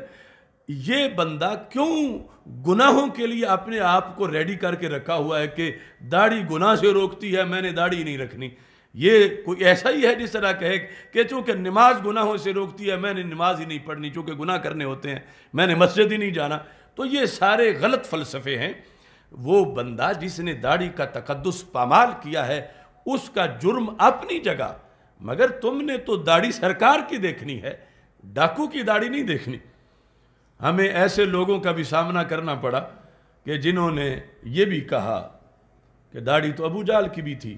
یہ بندہ کیوں گناہوں کے لیے اپنے آپ کو ریڈی کر کے رکھا ہوا ہے کہ داڑھی گناہ سے روکتی ہے، میں نے داڑھی نہیں رکھنی. یہ کوئی ایسا ہی ہے جس طرح کہے کہ چونکہ نماز گناہوں سے روکتی ہے میں نے نماز ہی نہیں پڑھنی، چونکہ گناہ کرنے ہوتے ہیں میں نے مسجد ہی نہیں جانا. تو یہ سارے غلط فلسفے ہیں. وہ بندہ جس نے داڑھی کا تقدس پامال کیا ہے اس کا جرم اپنی جگہ، مگر تم نے تو داڑھی سرکار کی دیکھنی ہے، ڈاکو کی داڑھی نہیں دیکھنی. ہمیں ایسے لوگوں کا بھی سامنا کرنا پڑا کہ جنہوں نے یہ بھی کہا کہ داڑھی تو ابو جہل کی بھی تھی،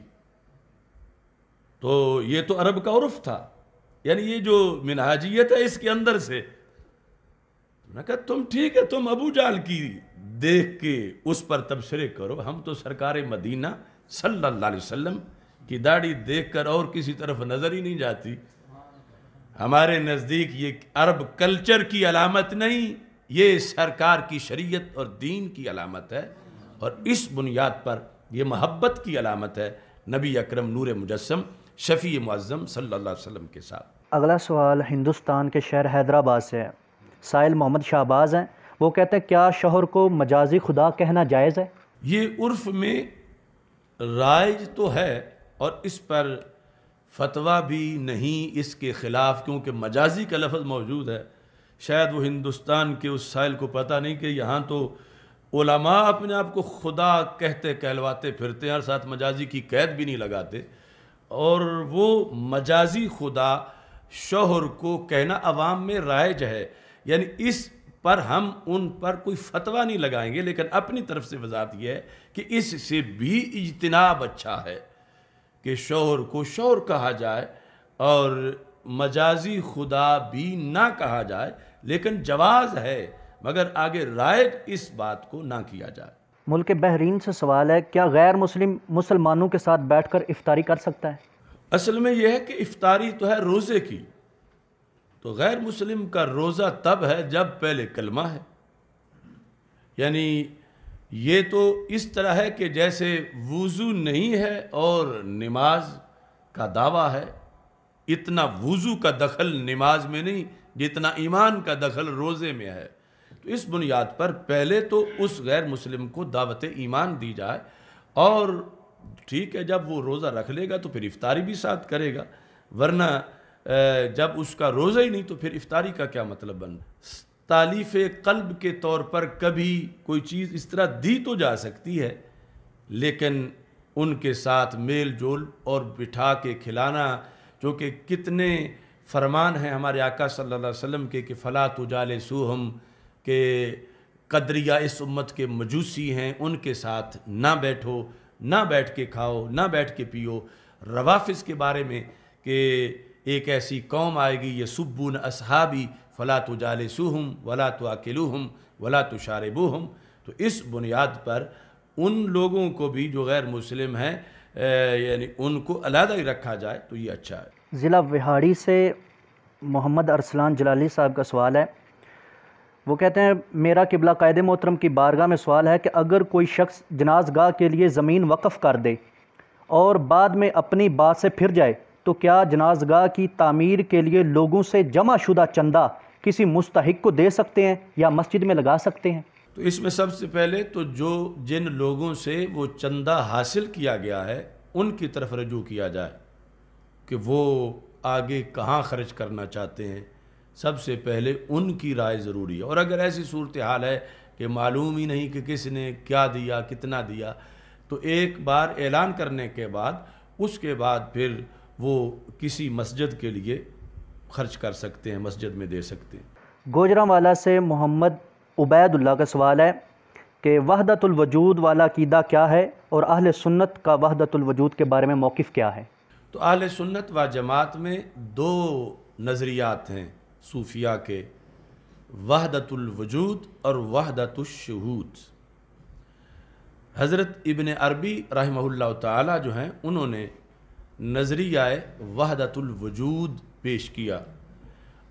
تو یہ تو عرب کا عرف تھا، یعنی یہ جو منہاجیت ہے اس کے اندر سے. میں کہا تم ٹھیک ہے، تم ابو جہل کی دیکھ کے اس پر تبصرے کرو، ہم تو سرکار مدینہ صلی اللہ علیہ وسلم کی داڑھی دیکھ کر اور کسی طرف نظر ہی نہیں جاتی. ہمارے نزدیک یہ عرب کلچر کی علامت نہیں، یہ سرکار کی شریعت اور دین کی علامت ہے، اور اس بنیاد پر یہ محبت کی علامت ہے نبی اکرم نور مجسم شفیع معظم صلی اللہ علیہ وسلم کے ساتھ. اگلا سوال ہندوستان کے شہر حیدرآباد سے ہے. سائل محمد شہباز ہیں، وہ کہتے ہیں کیا شوہر کو مجازی خدا کہنا جائز ہے؟ یہ عرف میں رائج تو ہے، اور اس پر فتویٰ بھی نہیں اس کے خلاف، کیونکہ مجازی کا لفظ موجود ہے. شاید وہ ہندوستان کے اس سائل کو پتہ نہیں کہ یہاں تو علماء اپنے آپ کو خدا کہتے کہلواتے پھرتے ہیں اور ساتھ مجازی کی قید بھی نہیں لگاتے، اور وہ مجازی خدا شوہر کو کہنا عوام میں رائج ہے. یعنی اس پر ہم ان پر کوئی فتویٰ نہیں لگائیں گے، لیکن اپنی طرف سے وضاحت یہ ہے کہ اس سے بھی اجتناب اچھا ہے کہ شوہر کو شوہر کہا جائے اور مجازی خدا بھی نہ کہا جائے، لیکن جواز ہے، مگر آگے رائج اس بات کو نہ کیا جائے. ملک بحرین سے سوال ہے، کیا غیر مسلم مسلمانوں کے ساتھ بیٹھ کر افطاری کر سکتا ہے؟ اصل میں یہ ہے کہ افطاری تو ہے روزے کی، تو غیر مسلم کا روزہ تب ہے جب پہلے کلمہ ہے. یعنی یہ تو اس طرح ہے کہ جیسے وضو نہیں ہے اور نماز کا دعویٰ ہے، اتنا وضو کا دخل نماز میں نہیں جتنا ایمان کا دخل روزے میں ہے. تو اس بنیاد پر پہلے تو اس غیر مسلم کو دعوت ایمان دی جائے، اور ٹھیک ہے جب وہ روزہ رکھ لے گا تو پھر افطاری بھی ساتھ کرے گا، ورنہ جب اس کا روزہ ہی نہیں تو پھر افطاری کا کیا مطلب بن. تالیف قلب کے طور پر کبھی کوئی چیز اس طرح دی تو جا سکتی ہے، لیکن ان کے ساتھ میل جول اور بٹھا کے کھلانا، جو کہ کتنے فرمان ہیں ہمارے آقا صلی اللہ علیہ وسلم کے کہ فلا تجالسوہم، کہ قدریہ اس امت کے مجوسی ہیں ان کے ساتھ نہ بیٹھو، نہ بیٹھ کے کھاؤ، نہ بیٹھ کے پیو. روافظ کے بارے میں کہ ایک ایسی قوم آئے گی یسبون اصحابی فلا تجالسوہم ولا تواکلوہم ولا تشاربوہم. تو اس بنیاد پر ان لوگوں کو بھی جو غیر مسلم ہیں یعنی ان کو علیحدہ ہی رکھا جائے تو یہ اچھا ہے. ضلع وہاڑی سے محمد ارسلان جلالی صاحب کا سوال ہے. وہ کہتے ہیں میرا قبلہ قائد محترم کی بارگاہ میں سوال ہے کہ اگر کوئی شخص جنازگاہ کے لیے زمین وقف کر دے اور بعد میں اپنی بات سے پھر جائے تو کیا جنازگاہ کی تعمیر کے لیے لوگوں سے جمع شدہ چندہ کسی مستحق کو دے سکتے ہیں یا مسجد میں لگا سکتے ہیں؟ تو اس میں سب سے پہلے تو جن لوگوں سے وہ چندہ حاصل کیا گیا ہے ان کی طرف رجوع کیا جائے کہ وہ آگے کہاں خرچ کرنا چاہتے ہیں. سب سے پہلے ان کی رائے ضروری ہے، اور اگر ایسی صورتحال ہے کہ معلوم ہی نہیں کہ کس نے کیا دیا کتنا دیا، تو ایک بار اعلان کرنے کے بعد اس کے بعد پھر وہ کسی مسجد کے لیے خرچ کر سکتے ہیں، مسجد میں دے سکتے ہیں. گوجرانوالا سے محمد عبید اللہ کا سوال ہے کہ وحدت الوجود والا عقیدہ کیا ہے اور اہل سنت کا وحدت الوجود کے بارے میں موقف کیا ہے؟ تو اہل سنت و جماعت میں دو نظریات ہیں صوفیاء کے، وحدت الوجود اور وحدت الشہود. حضرت ابن عربی رحمہ اللہ تعالی جو ہیں انہوں نے نظریہ وحدت الوجود پیش کیا،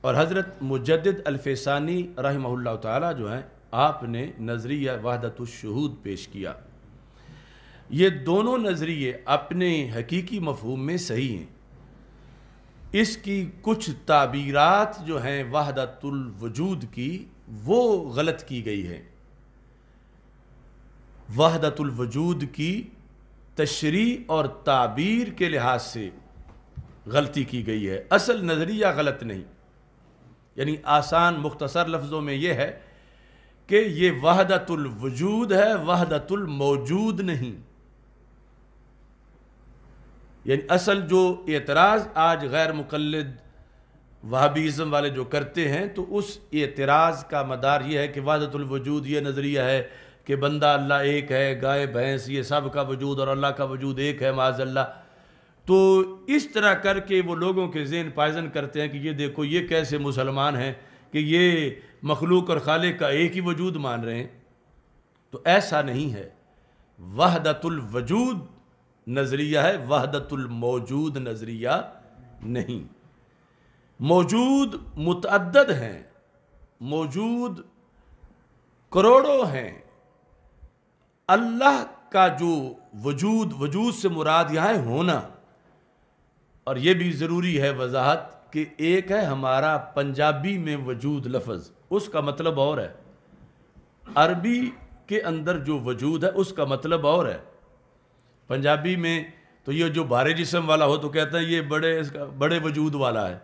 اور حضرت مجدد الفیسانی رحمہ اللہ تعالی جو ہیں آپ نے نظریہ وحدت الشہود پیش کیا. یہ دونوں نظریے اپنے حقیقی مفہوم میں صحیح ہیں. اس کی کچھ تعبیرات جو ہیں وحدت الوجود کی وہ غلط کی گئی ہے. وحدت الوجود کی تشریح اور تعبیر کے لحاظ سے غلطی کی گئی ہے، اصل نظریہ غلط نہیں. یعنی آسان مختصر لفظوں میں یہ ہے کہ یہ وحدت الوجود ہے، وحدت الموجود نہیں. یعنی اصل جو اعتراض آج غیر مقلد وہابیزم والے جو کرتے ہیں تو اس اعتراض کا مدار یہ ہے کہ وحدت الوجود یہ نظریہ ہے کہ بندہ اللہ ایک ہے، گائے بھینس یہ سب کا وجود اور اللہ کا وجود ایک ہے معاذ اللہ. تو اس طرح کر کے وہ لوگوں کے ذہن پائزن کرتے ہیں کہ یہ دیکھو یہ کیسے مسلمان ہیں کہ یہ مخلوق اور خالق کا ایک ہی وجود مان رہے ہیں. تو ایسا نہیں ہے. وحدت الوجود نظریہ ہے، وحدت الموجود نظریہ نہیں. موجود متعدد ہیں، موجود کروڑوں ہیں. اللہ کا جو وجود سے مراد یہاں ہے ہونا. اور یہ بھی ضروری ہے وضاحت کہ ایک ہے ہمارا پنجابی میں وجود لفظ، اس کا مطلب اور ہے. عربی کے اندر جو وجود ہے اس کا مطلب اور ہے. پنجابی میں تو یہ جو بھارے جسم والا ہو تو کہتا ہے یہ بڑے وجود والا ہے،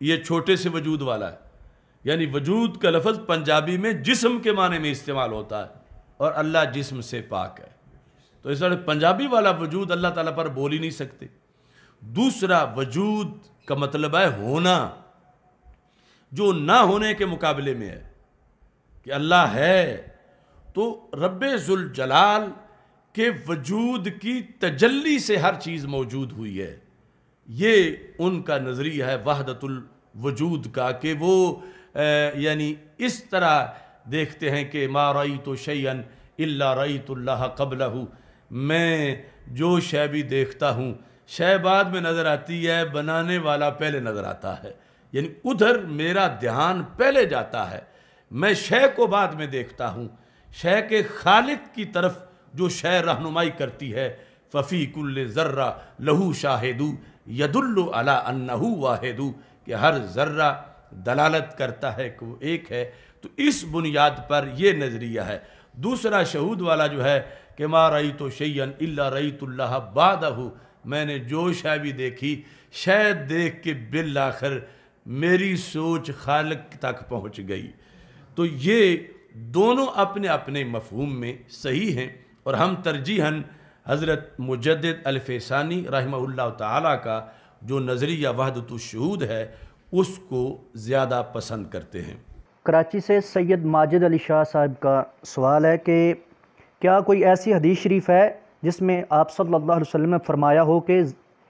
یہ چھوٹے سے وجود والا ہے. یعنی وجود کا لفظ پنجابی میں جسم کے معنی میں استعمال ہوتا ہے، اور اللہ جسم سے پاک ہے. تو اس طرح پنجابی والا وجود اللہ تعالیٰ پر بول ہی نہیں سکتے. دوسرا وجود کا مطلب ہے ہونا، جو نہ ہونے کے مقابلے میں ہے کہ اللہ ہے. تو رب ذوالجلال کے وجود کی تجلی سے ہر چیز موجود ہوئی ہے. یہ ان کا نظریہ ہے وحدت الوجود کا، کہ وہ یعنی اس طرح دیکھتے ہیں کہ ما رأیت شیئا الا رأیت اللہ قبلہ. میں جو شے بھی دیکھتا ہوں شے بعد میں نظر آتی ہے، بنانے والا پہلے نظر آتا ہے. یعنی ادھر میرا دھیان پہلے جاتا ہے، میں شے کو بعد میں دیکھتا ہوں. شے کے خالق کی طرف جو شے رہنمائی کرتی ہے، ففی کل ذرہ لہو شاہد یدل علی انہ واحد، کہ ہر ذرہ دلالت کرتا ہے کہ وہ ایک ہے. تو اس بنیاد پر یہ نظریہ ہے. دوسرا شہود والا جو ہے کہ ما رأیت شیئا الا رأیت اللہ بعدہ، میں نے جو شے بھی دیکھی شے دیکھ کے بالآخر میری سوچ خالق تک پہنچ گئی. تو یہ دونوں اپنے اپنے مفہوم میں صحیح ہیں، اور ہم ترجیحاً حضرت مجدد الفیسانی رحمہ اللہ تعالیٰ کا جو نظریہ وحدت الشہود ہے اس کو زیادہ پسند کرتے ہیں. کراچی سے سید ماجد علی شاہ صاحب کا سوال ہے کہ کیا کوئی ایسی حدیث شریف ہے جس میں آپ صلی اللہ علیہ وسلم نے فرمایا ہو کہ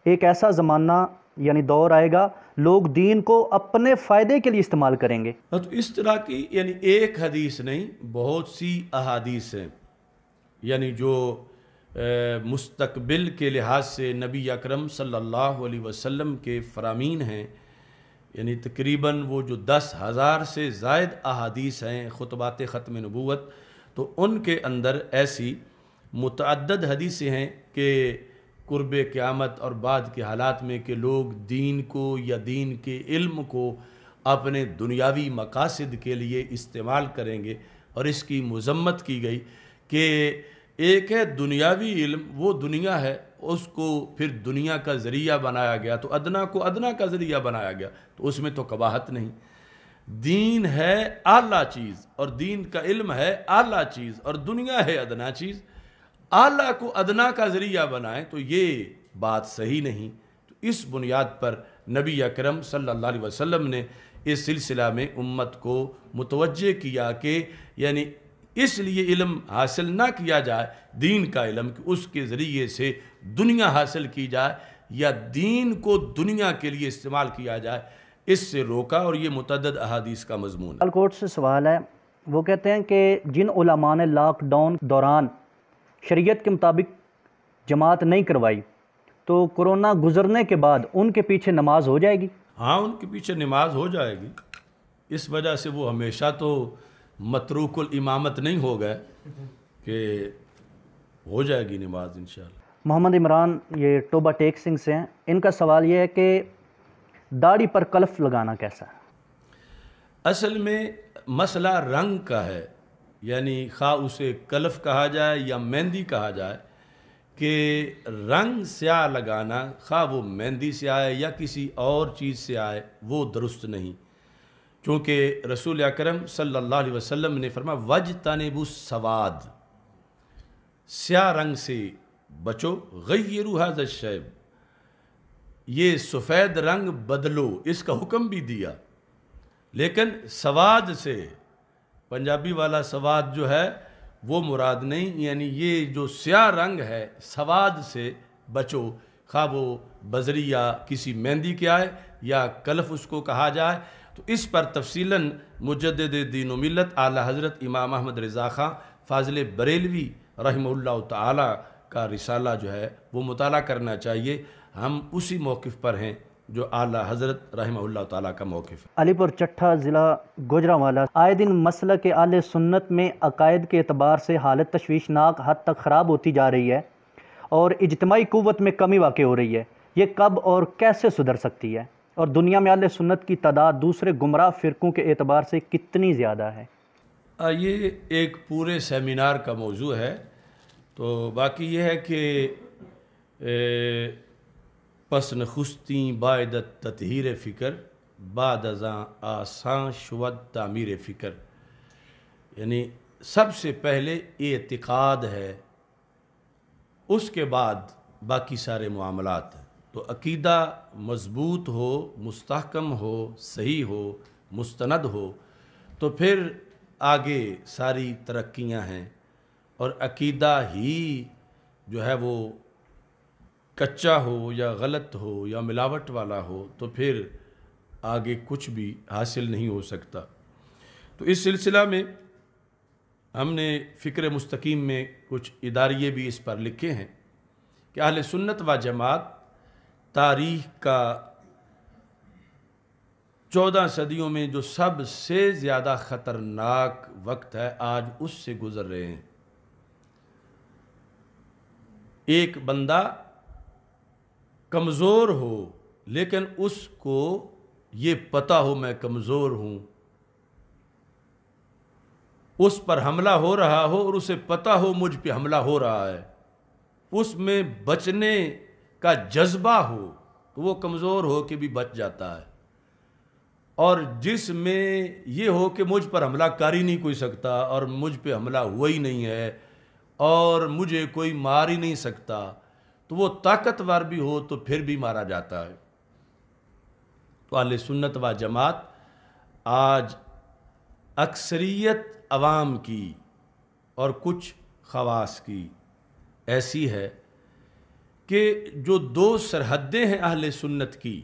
ایک ایسا زمانہ یعنی دور آئے گا لوگ دین کو اپنے فائدے کے لیے استعمال کریں گے؟ تو اس طرح کی یعنی ایک حدیث نہیں، بہت سی احادیث ہیں یعنی جو مستقبل کے لحاظ سے نبی اکرم صلی اللہ علیہ وسلم کے فرامین ہیں. یعنی تقریباً وہ جو 10,000 سے زائد احادیث ہیں خطبات ختم نبوت، تو ان کے اندر ایسی متعدد حدیثیں ہیں کہ قرب قیامت اور بعد کے حالات میں کہ لوگ دین کو یا دین کے علم کو اپنے دنیاوی مقاصد کے لیے استعمال کریں گے. اور اس کی مذمت کی گئی کہ ایک ہے دنیاوی علم، وہ دنیا ہے، اس کو پھر دنیا کا ذریعہ بنایا گیا، تو ادنا کو ادنا کا ذریعہ بنایا گیا، تو اس میں تو قباحت نہیں. دین ہے اعلیٰ چیز اور دین کا علم ہے اعلیٰ چیز، اور دنیا ہے ادنا چیز. اعلیٰ کو ادنا کا ذریعہ بنائیں تو یہ بات صحیح نہیں. تو اس بنیاد پر نبی اکرم صلی اللہ علیہ وسلم نے اس سلسلہ میں امت کو متوجہ کیا کہ یعنی اس لیے علم حاصل نہ کیا جائے دین کا علم کہ اس کے ذریعے سے دنیا حاصل کی جائے یا دین کو دنیا کے لیے استعمال کیا جائے، اس سے روکا. اور یہ متعدد احادیث کا مضمون ہے. سیالکوٹ سے سوال ہے، وہ کہتے ہیں کہ جن علماء نے لاک ڈاؤن دوران شریعت کے مطابق جماعت نہیں کروائی تو کرونا گزرنے کے بعد ان کے پیچھے نماز ہو جائے گی؟ ہاں، ان کے پیچھے نماز ہو جائے گی. اس وجہ سے وہ ہمیشہ تو متروک الامامت نہیں ہو گئے کہ ہو جائے گی نماز انشاءاللہ. محمد عمران یہ ٹوبہ ٹیک سنگھ سے ہیں، ان کا سوال یہ ہے کہ داڑھی پر کلف لگانا کیسا ہے؟ اصل میں مسئلہ رنگ کا ہے، یعنی خواہ اسے کلف کہا جائے یا مہندی کہا جائے، کہ رنگ سیاہ لگانا خواہ وہ مہندی سے آئے یا کسی اور چیز سے آئے وہ درست نہیں. چونکہ رسول اکرم صلی اللہ علیہ وسلم نے فرمایا وَاجْتَنِبُوا السَّوَادَ، سیاہ رنگ سے بچو، غَيِّرُوا هَذَا الشَّيْبَ، یہ سفید رنگ بدلو، اس کا حکم بھی دیا. لیکن سواد سے پنجابی والا سواد جو ہے وہ مراد نہیں، یعنی یہ جو سیاہ رنگ ہے سواد سے بچو، خواہ وہ بزری یا کسی مہندی کے آئے یا کلف اس کو کہا جائے، تو اس پر تفصیلاً مجدد دین و ملت اعلیٰ حضرت امام احمد رضا خان فاضل بریلوی رحمہ اللہ تعالی کا رسالہ جو ہے وہ مطالعہ کرنا چاہیے۔ ہم اسی موقف پر ہیں جو اعلیٰ حضرت رحمہ اللہ تعالیٰ کا موقف ہے۔ علی پور چٹھا ضلع گوجرانوالا آئے دن مسلک اہل سنت میں عقائد کے اعتبار سے حالت تشویشناک حد تک خراب ہوتی جا رہی ہے اور اجتماعی قوت میں کمی واقع ہو رہی ہے۔ یہ کب اور کیسے سدھر سکتی ہے، اور دنیا میں اہل سنت کی تعداد دوسرے گمراہ فرقوں کے اعتبار سے کتنی زیادہ ہے؟ یہ ایک پورے سیمینار کا موضوع ہے، تو باقی یہ ہے کہ پس نخستیں باعدت تطہیر فکر بعد ازاں آسان شود تعمیر فکر، یعنی سب سے پہلے اعتقاد ہے، اس کے بعد باقی سارے معاملات ہیں۔ تو عقیدہ مضبوط ہو، مستحکم ہو، صحیح ہو، مستند ہو، تو پھر آگے ساری ترقیاں ہیں۔ اور عقیدہ ہی جو ہے وہ کچا ہو یا غلط ہو یا ملاوٹ والا ہو تو پھر آگے کچھ بھی حاصل نہیں ہو سکتا۔ تو اس سلسلہ میں ہم نے فکر مستقیم میں کچھ اداریے بھی اس پر لکھے ہیں کہ اہل سنت و جماعت تاریخ کا 14 صدیوں میں جو سب سے زیادہ خطرناک وقت ہے، آج اس سے گزر رہے ہیں۔ ایک بندہ کمزور ہو لیکن اس کو یہ پتہ ہو میں کمزور ہوں، اس پر حملہ ہو رہا ہو اور اسے پتہ ہو مجھ پہ حملہ ہو رہا ہے، اس میں بچنے کا جذبہ ہو تو وہ کمزور ہو کے بھی بچ جاتا ہے، اور جس میں یہ ہو کہ مجھ پر حملہ کر ہی نہیں کوئی سکتا اور مجھ پہ حملہ ہوا ہی نہیں ہے اور مجھے کوئی مار ہی نہیں سکتا، تو وہ طاقتور بھی ہو تو پھر بھی مارا جاتا ہے۔ تو اہل سنت و جماعت آج اکثریت عوام کی اور کچھ خواص کی ایسی ہے کہ جو دو سرحدیں ہیں اہل سنت کی،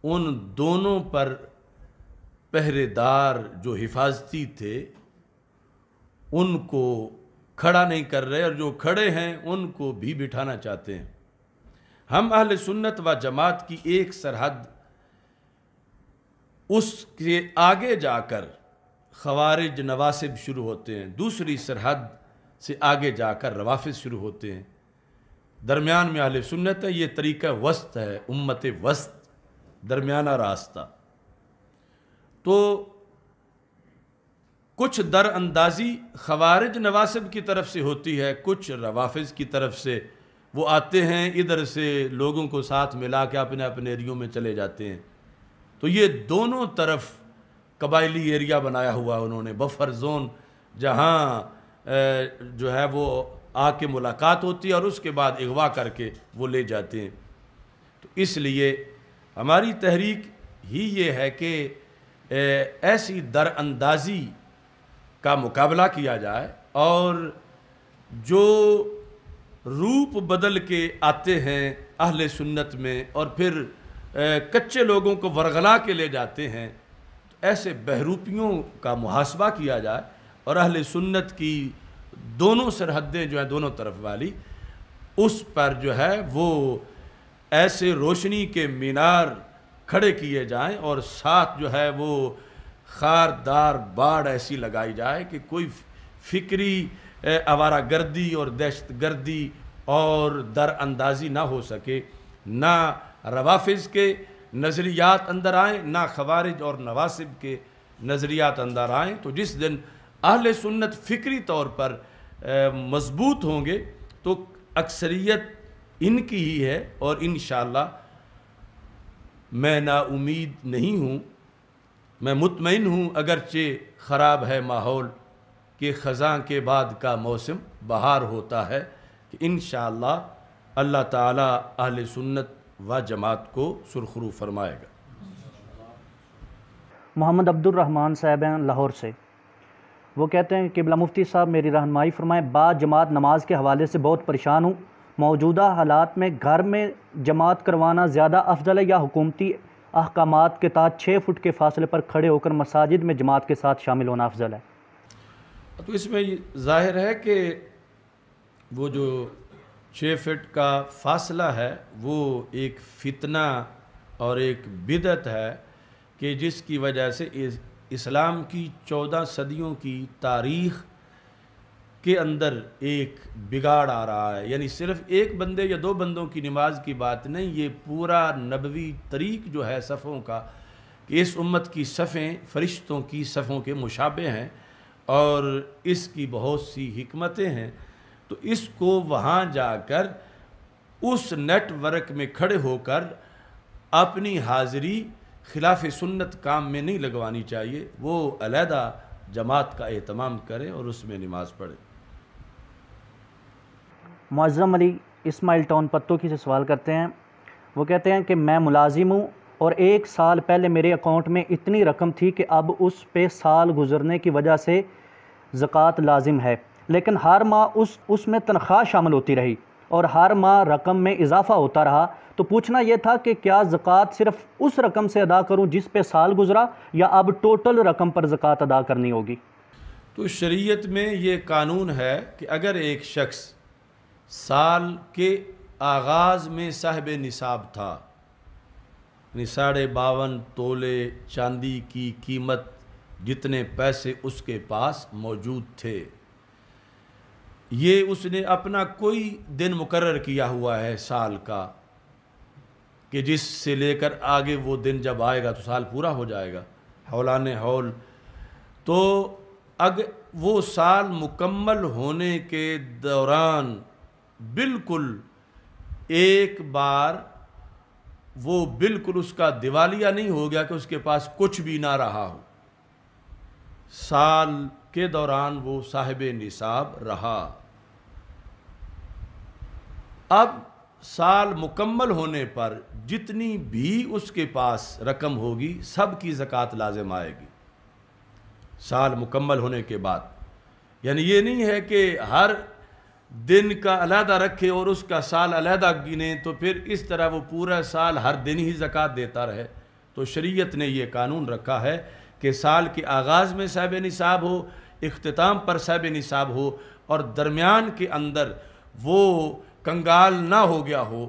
ان دونوں پر پہرے دار جو حفاظتی تھے ان کو کھڑا نہیں کر رہے، اور جو کھڑے ہیں ان کو بھی بٹھانا چاہتے ہیں۔ ہم اہل سنت و جماعت کی ایک سرحد، اس کے آگے جا کر خوارج نواصب شروع ہوتے ہیں، دوسری سرحد سے آگے جا کر روافض شروع ہوتے ہیں، درمیان میں اہل سنت ہے۔ یہ طریقہ وسط ہے، امت وسط، درمیانہ راستہ۔ تو کچھ در اندازی خوارج نواصب کی طرف سے ہوتی ہے، کچھ روافض کی طرف سے، وہ آتے ہیں ادھر سے لوگوں کو ساتھ ملا کے اپنے اپنے ایریوں میں چلے جاتے ہیں۔ تو یہ دونوں طرف قبائلی ایریا بنایا ہوا انہوں نے، بفر زون، جہاں جو ہے وہ آ کے ملاقات ہوتی ہے اور اس کے بعد اغوا کر کے وہ لے جاتے ہیں۔ تو اس لیے ہماری تحریک ہی یہ ہے کہ ایسی در اندازی کا مقابلہ کیا جائے، اور جو روپ بدل کے آتے ہیں اہل سنت میں اور پھر کچے لوگوں کو ورغلا کے لے جاتے ہیں، تو ایسے بہروپیوں کا محاسبہ کیا جائے، اور اہل سنت کی دونوں سرحدیں جو ہیں دونوں طرف والی، اس پر جو ہے وہ ایسے روشنی کے مینار کھڑے کیے جائیں، اور ساتھ جو ہے وہ خاردار باڑ ایسی لگائی جائے کہ کوئی فکری آوارہ گردی اور دہشت گردی اور در اندازی نہ ہو سکے، نہ روافض کے نظریات اندر آئیں، نہ خوارج اور نواصب کے نظریات اندر آئیں۔ تو جس دن اہل سنت فکری طور پر مضبوط ہوں گے تو اکثریت ان کی ہی ہے، اور انشاءاللہ میں نا امید نہیں ہوں، میں مطمئن ہوں، اگرچہ خراب ہے ماحول، کہ خزاں کے بعد کا موسم بہار ہوتا ہے، کہ انشاءاللہ اللہ تعالیٰ اہل سنت و جماعت کو سرخرو فرمائے گا۔ محمد عبد الرحمن صاحب ہیں لاہور سے، وہ کہتے ہیں کہ قبلہ مفتی صاحب میری رہنمائی فرمائیں، بعد جماعت نماز کے حوالے سے بہت پریشان ہوں، موجودہ حالات میں گھر میں جماعت کروانا زیادہ افضل ہے یا حکومتی احکامات کے تحت 6 فٹ کے فاصلے پر کھڑے ہو کر مساجد میں جماعت کے ساتھ شامل ہونا افضل ہے؟ تو اس میں ظاہر ہے کہ وہ جو 6 فٹ کا فاصلہ ہے وہ ایک فتنہ اور ایک بدعت ہے کہ جس کی وجہ سے اسلام کی 14 صدیوں کی تاریخ کے اندر ایک بگاڑ آ رہا ہے. یعنی صرف ایک بندے یا 2 بندوں کی نماز کی بات نہیں، یہ پورا نبوی طریق جو ہے صفوں کا، کہ اس امت کی صفیں فرشتوں کی صفوں کے مشابہ ہیں اور اس کی بہت سی حکمتیں ہیں. تو اس کو وہاں جا کر اس نیٹ ورک میں کھڑے ہو کر اپنی حاضری خلاف سنت کام میں نہیں لگوانی چاہیے. وہ علیحدہ جماعت کا اہتمام کرے اور اس میں نماز پڑھے. معظم علی اسماعیل ٹاؤن پتو کی سے سوال کرتے ہیں. وہ کہتے ہیں کہ میں ملازم ہوں اور 1 سال پہلے میرے اکاؤنٹ میں اتنی رقم تھی کہ اب اس پہ سال گزرنے کی وجہ سے زکوٰۃ لازم ہے، لیکن ہر ماہ اس میں تنخواہ شامل ہوتی رہی اور ہر ماہ رقم میں اضافہ ہوتا رہا. تو پوچھنا یہ تھا کہ کیا زکوٰۃ صرف اس رقم سے ادا کروں جس پہ سال گزرا یا اب ٹوٹل رقم پر زکوٰۃ ادا کرنی ہوگی؟ تو شریعت میں یہ قانون ہے کہ اگر ایک شخص سال کے آغاز میں صاحب نصاب تھا، یعنی 52.5 تولے چاندی کی قیمت جتنے پیسے اس کے پاس موجود تھے، یہ اس نے اپنا کوئی دن مقرر کیا ہوا ہے سال کا کہ جس سے لے کر آگے وہ دن جب آئے گا تو سال پورا ہو جائے گا حولان حول. تو اگر وہ سال مکمل ہونے کے دوران بالکل ایک بار وہ بالکل اس کا دیوالیہ نہیں ہو گیا کہ اس کے پاس کچھ بھی نہ رہا ہو، سال کے دوران وہ صاحب نصاب رہا. اب سال مکمل ہونے پر جتنی بھی اس کے پاس رقم ہوگی سب کی زکوٰۃ لازم آئے گی سال مکمل ہونے کے بعد. یعنی یہ نہیں ہے کہ ہر دن کا علیحدہ رکھے اور اس کا سال علیحدہ گنے تو پھر اس طرح وہ پورا سال ہر دن ہی زکوٰۃ دیتا رہے. تو شریعت نے یہ قانون رکھا ہے کہ سال کے آغاز میں صاحب نصاب ہو، اختتام پر صاحب نصاب ہو اور درمیان کے اندر وہ کنگال نہ ہو گیا ہو.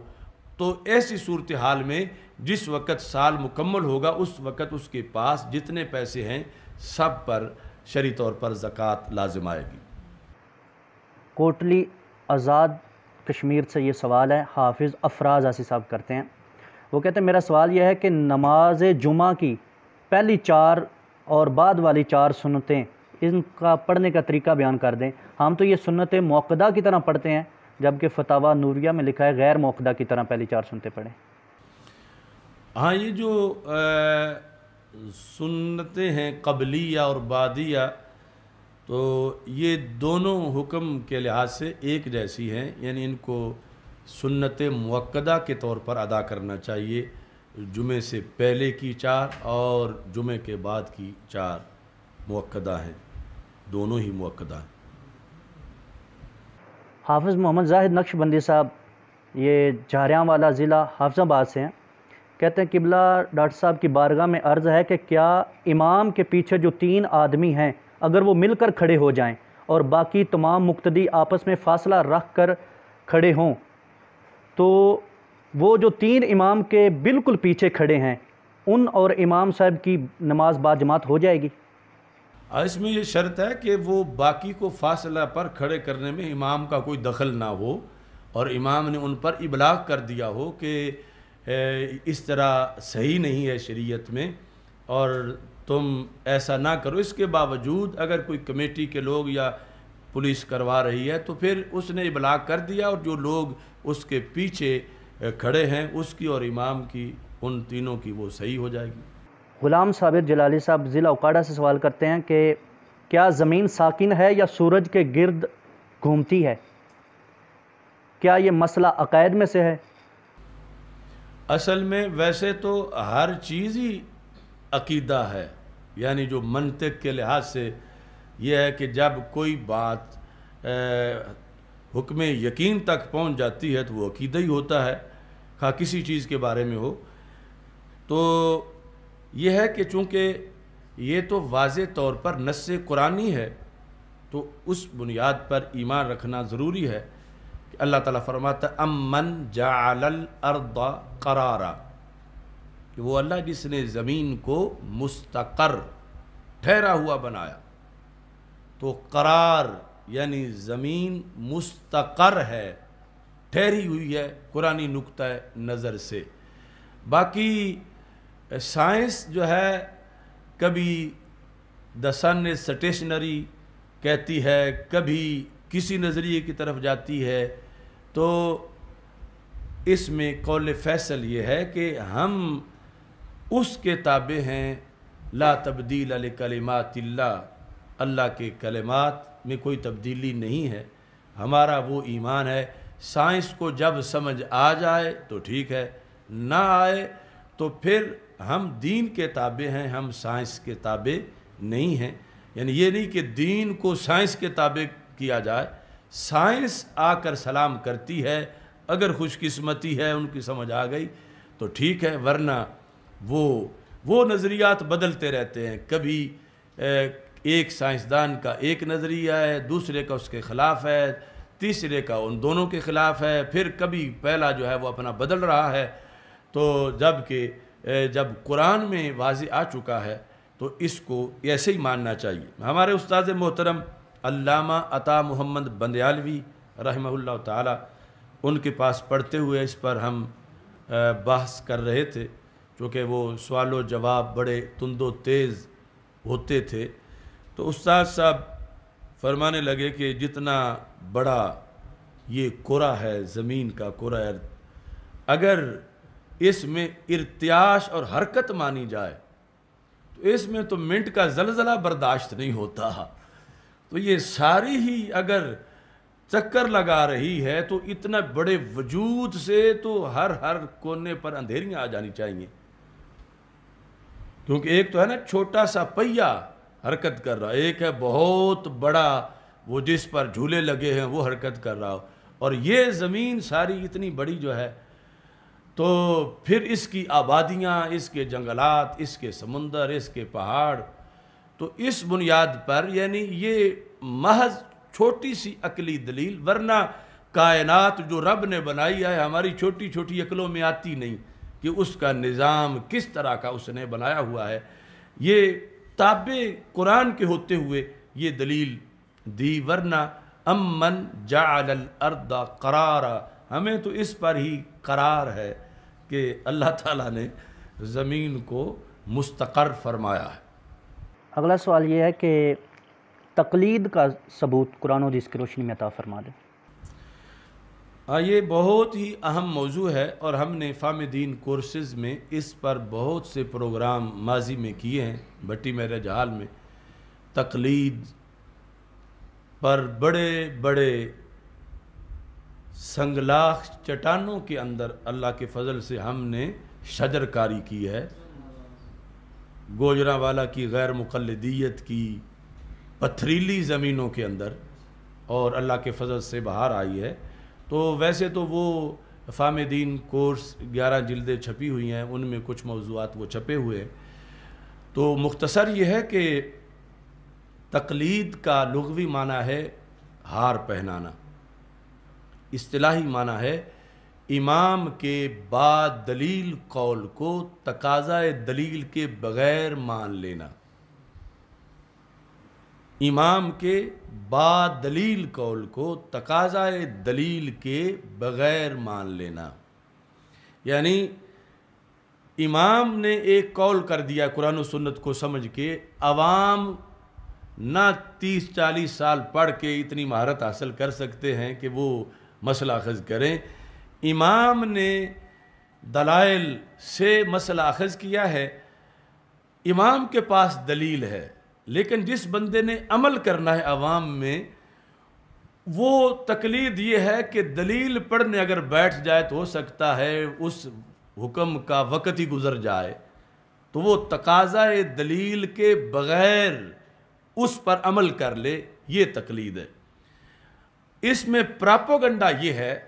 تو ایسی صورتحال میں جس وقت سال مکمل ہوگا اس وقت اس کے پاس جتنے پیسے ہیں سب پر شرعی طور پر زکوٰۃ لازم آئے گی. کوٹلی آزاد کشمیر سے یہ سوال ہے، حافظ افراز آسی صاحب کرتے ہیں. وہ کہتے ہیں میرا سوال یہ ہے کہ نماز جمعہ کی پہلی 4 اور بعد والی 4 سنتیں ان کا پڑھنے کا طریقہ بیان کر دیں. ہم تو یہ سنتیں موقدہ کی طرح پڑھتے ہیں جبکہ فتاویٰ نوریہ میں لکھا ہے غیر موقدہ کی طرح پہلی 4 سنتیں پڑھیں. ہاں، یہ جو سنتیں ہیں قبلیہ اور بعدیہ تو یہ دونوں حکم کے لحاظ سے ایک جیسی ہیں. یعنی ان کو سنت موقدہ کے طور پر ادا کرنا چاہیے. جمعے سے پہلے کی 4 اور جمعے کے بعد کی 4 موقدہ ہیں، دونوں ہی موقدہ ہیں. حافظ محمد زاہد نقشبندی صاحب یہ جھاریاں والا ضلع حافظ آباد سے ہیں. کہتے ہیں قبلہ ڈاکٹر صاحب کی بارگاہ میں عرض ہے کہ کیا امام کے پیچھے جو 3 آدمی ہیں اگر وہ مل کر کھڑے ہو جائیں اور باقی تمام مقتدی آپس میں فاصلہ رکھ کر کھڑے ہوں تو وہ جو 3 امام کے بالکل پیچھے کھڑے ہیں ان اور امام صاحب کی نماز باجماعت ہو جائے گی؟ اس میں یہ شرط ہے کہ وہ باقی کو فاصلہ پر کھڑے کرنے میں امام کا کوئی دخل نہ ہو اور امام نے ان پر ابلاغ کر دیا ہو کہ اس طرح صحیح نہیں ہے شریعت میں اور تم ایسا نہ کرو. اس کے باوجود اگر کوئی کمیٹی کے لوگ یا پولیس کروا رہی ہے تو پھر اس نے ابلاغ کر دیا اور جو لوگ اس کے پیچھے کھڑے ہیں اس کی اور امام کی ان تینوں کی وہ صحیح ہو جائے گی. غلام صابر جلالی صاحب ضلع اوکاڑا سے سوال کرتے ہیں کہ کیا زمین ساکن ہے یا سورج کے گرد گھومتی ہے؟ کیا یہ مسئلہ عقائد میں سے ہے؟ اصل میں ویسے تو ہر چیز ہی عقیدہ ہے. یعنی جو منطق کے لحاظ سے یہ ہے کہ جب کوئی بات حکم یقین تک پہنچ جاتی ہے تو وہ عقیدہ ہی ہوتا ہے، خواہ کسی چیز کے بارے میں ہو۔ تو یہ ہے کہ چونکہ یہ تو واضح طور پر نص قرآنی ہے، تو اس بنیاد پر ایمان رکھنا ضروری ہے کہ اللہ تعالیٰ فرماتا ہے امن جعل الارض قرارا، کہ وہ اللہ جس نے زمین کو مستقر ٹھہرا ہوا بنایا۔ تو قرار یعنی زمین مستقر ہے، ٹھہری ہوئی ہے قرآنی نقطہ نظر سے۔ باقی سائنس جو ہے کبھی دا سن از سٹیشنری کہتی ہے، کبھی کسی نظریے کی طرف جاتی ہے، تو اس میں قول فیصل یہ ہے کہ ہم اس کے تابع ہیں، لا تبدیل لکلمات اللہ، اللہ کے کلمات میں کوئی تبدیلی نہیں ہے، ہمارا وہ ایمان ہے۔ سائنس کو جب سمجھ آ جائے تو ٹھیک ہے، نہ آئے تو پھر ہم دین کے تابع ہیں، ہم سائنس کے تابع نہیں ہیں۔ یعنی یہ نہیں کہ دین کو سائنس کے تابع کیا جائے، سائنس آ کر سلام کرتی ہے، اگر خوش قسمتی ہے ان کی سمجھ آ گئی تو ٹھیک ہے، ورنہ وہ نظریات بدلتے رہتے ہیں۔ کبھی ایک سائنسدان کا ایک نظریہ ہے، دوسرے کا اس کے خلاف ہے، تیسرے کا ان دونوں کے خلاف ہے، پھر کبھی پہلا جو ہے وہ اپنا بدل رہا ہے۔ تو جب قرآن میں واضح آ چکا ہے تو اس کو ایسے ہی ماننا چاہیے۔ ہمارے استاد محترم علامہ عطا محمد بندیالوی رحمہ اللہ تعالی، ان کے پاس پڑھتے ہوئے اس پر ہم بحث کر رہے تھے، چونکہ وہ سوال و جواب بڑے تند و تیز ہوتے تھے، تو استاد صاحب فرمانے لگے کہ جتنا بڑا یہ کرہ ہے، زمین کا کرہ ارض، اگر اس میں ارتعاش اور حرکت مانی جائے تو اس میں تو منٹ کا زلزلہ برداشت نہیں ہوتا۔ تو یہ ساری ہی اگر چکر لگا رہی ہے تو اتنا بڑے وجود سے تو ہر کونے پر اندھیریاں آ جانی چاہیے، کیونکہ ایک تو ہے نا چھوٹا سا پہیہ حرکت کر رہا، ایک ہے بہت بڑا وہ جس پر جھولے لگے ہیں وہ حرکت کر رہا، اور یہ زمین ساری اتنی بڑی جو ہے، تو پھر اس کی آبادیاں، اس کے جنگلات، اس کے سمندر، اس کے پہاڑ، تو اس بنیاد پر یعنی یہ محض چھوٹی سی عقلی دلیل، ورنہ کائنات جو رب نے بنائی ہے ہماری چھوٹی چھوٹی عقلوں میں آتی نہیں کہ اس کا نظام کس طرح کا اس نے بنایا ہوا ہے۔ یہ تابع قرآن کے ہوتے ہوئے یہ دلیل دی، ورنہ امن جعل الارض قرارا، ہمیں تو اس پر ہی قرار ہے کہ اللہ تعالیٰ نے زمین کو مستقر فرمایا ہے۔ اگلا سوال یہ ہے کہ تقلید کا ثبوت قرآن و حدیث کی روشنی میں عطا فرما دیں۔ یہ بہت ہی اہم موضوع ہے، اور ہم نے فہم دین کورسز میں اس پر بہت سے پروگرام ماضی میں کیے ہیں۔ بھٹی میرے جہال میں تقلید پر بڑے بڑے سنگلاخ چٹانوں کے اندر اللہ کے فضل سے ہم نے شجر کاری کی ہے، گوجرانوالا کی غیر مقلدیت کی پتھریلی زمینوں کے اندر، اور اللہ کے فضل سے باہر آئی ہے۔ تو ویسے تو وہ فہم دین کورس 11 جلدیں چھپی ہوئی ہیں، ان میں کچھ موضوعات وہ چھپے ہوئے ہیں۔ تو مختصر یہ ہے کہ تقلید کا لغوی معنی ہے ہار پہنانا، اصطلاحی معنی ہے امام کے بعد دلیل قول کو تقاضۂ دلیل کے بغیر مان لینا۔ امام کے بعد دلیل قول کو تقاضۂ دلیل کے بغیر مان لینا، یعنی امام نے ایک قول کر دیا قرآن و سنت کو سمجھ کے، عوام نہ 30-40 سال پڑھ کے اتنی مہارت حاصل کر سکتے ہیں کہ وہ مسئلہ اخذ کریں۔ امام نے دلائل سے مسئلہ اخذ کیا ہے، امام کے پاس دلیل ہے، لیکن جس بندے نے عمل کرنا ہے عوام میں، وہ تقلید یہ ہے کہ دلیل پڑھنے اگر بیٹھ جائے تو ہو سکتا ہے اس حکم کا وقت ہی گزر جائے، تو وہ تقاضۂ دلیل کے بغیر اس پر عمل کر لے، یہ تقلید ہے۔ اس میں پراپوگنڈا یہ ہے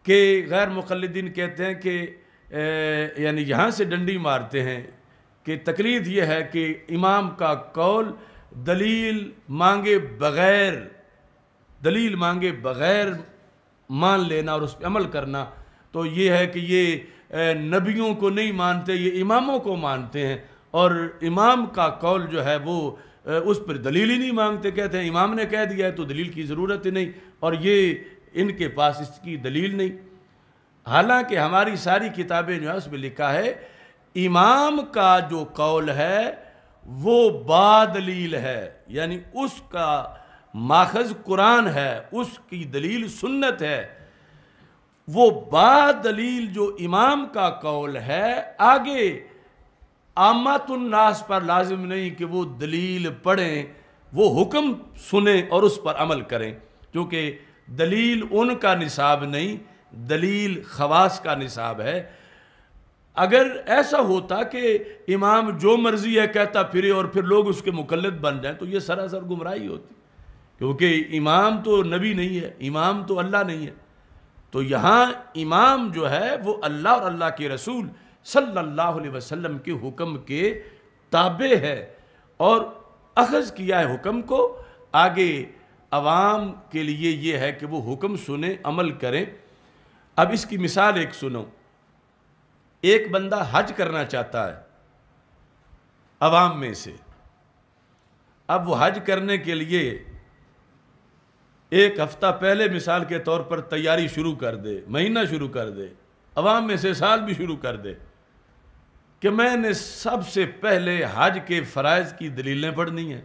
کہ غیر مقلدین کہتے ہیں کہ یعنی یہاں سے ڈنڈی مارتے ہیں کہ تقلید یہ ہے کہ امام کا قول دلیل مانگے بغیر مان لینا اور اس پہ عمل کرنا، تو یہ ہے کہ یہ نبیوں کو نہیں مانتے، یہ اماموں کو مانتے ہیں، اور امام کا قول جو ہے وہ اس پر دلیل ہی نہیں مانگتے، کہتے ہیں امام نے کہہ دیا ہے تو دلیل کی ضرورت ہی نہیں، اور یہ ان کے پاس اس کی دلیل نہیں۔ حالانکہ ہماری ساری کتابیں جو ہے اس میں لکھا ہے امام کا جو قول ہے وہ با دلیل ہے، یعنی اس کا ماخذ قرآن ہے، اس کی دلیل سنت ہے۔ وہ با دلیل جو امام کا قول ہے آگے عامت الناس پر لازم نہیں کہ وہ دلیل پڑھیں، وہ حکم سنیں اور اس پر عمل کریں، کیونکہ دلیل ان کا نصاب نہیں، دلیل خواص کا نصاب ہے۔ اگر ایسا ہوتا کہ امام جو مرضی ہے کہتا پھرے اور پھر لوگ اس کے مقلد بن جائیں تو یہ سراسر گمراہی ہوتی، کیونکہ امام تو نبی نہیں ہے، امام تو اللہ نہیں ہے۔ تو یہاں امام جو ہے وہ اللہ اور اللہ کے رسول صلی اللہ علیہ وسلم کے حکم کے تابع ہے، اور اخذ کیا ہے حکم کو، آگے عوام کے لیے یہ ہے کہ وہ حکم سنیں، عمل کریں۔ اب اس کی مثال ایک سنو، ایک بندہ حج کرنا چاہتا ہے عوام میں سے، اب وہ حج کرنے کے لیے ایک ہفتہ پہلے مثال کے طور پر تیاری شروع کر دے، مہینہ شروع کر دے، عوام میں سے سال بھی شروع کر دے کہ میں نے سب سے پہلے حج کے فرائض کی دلیلیں پڑھنی ہیں،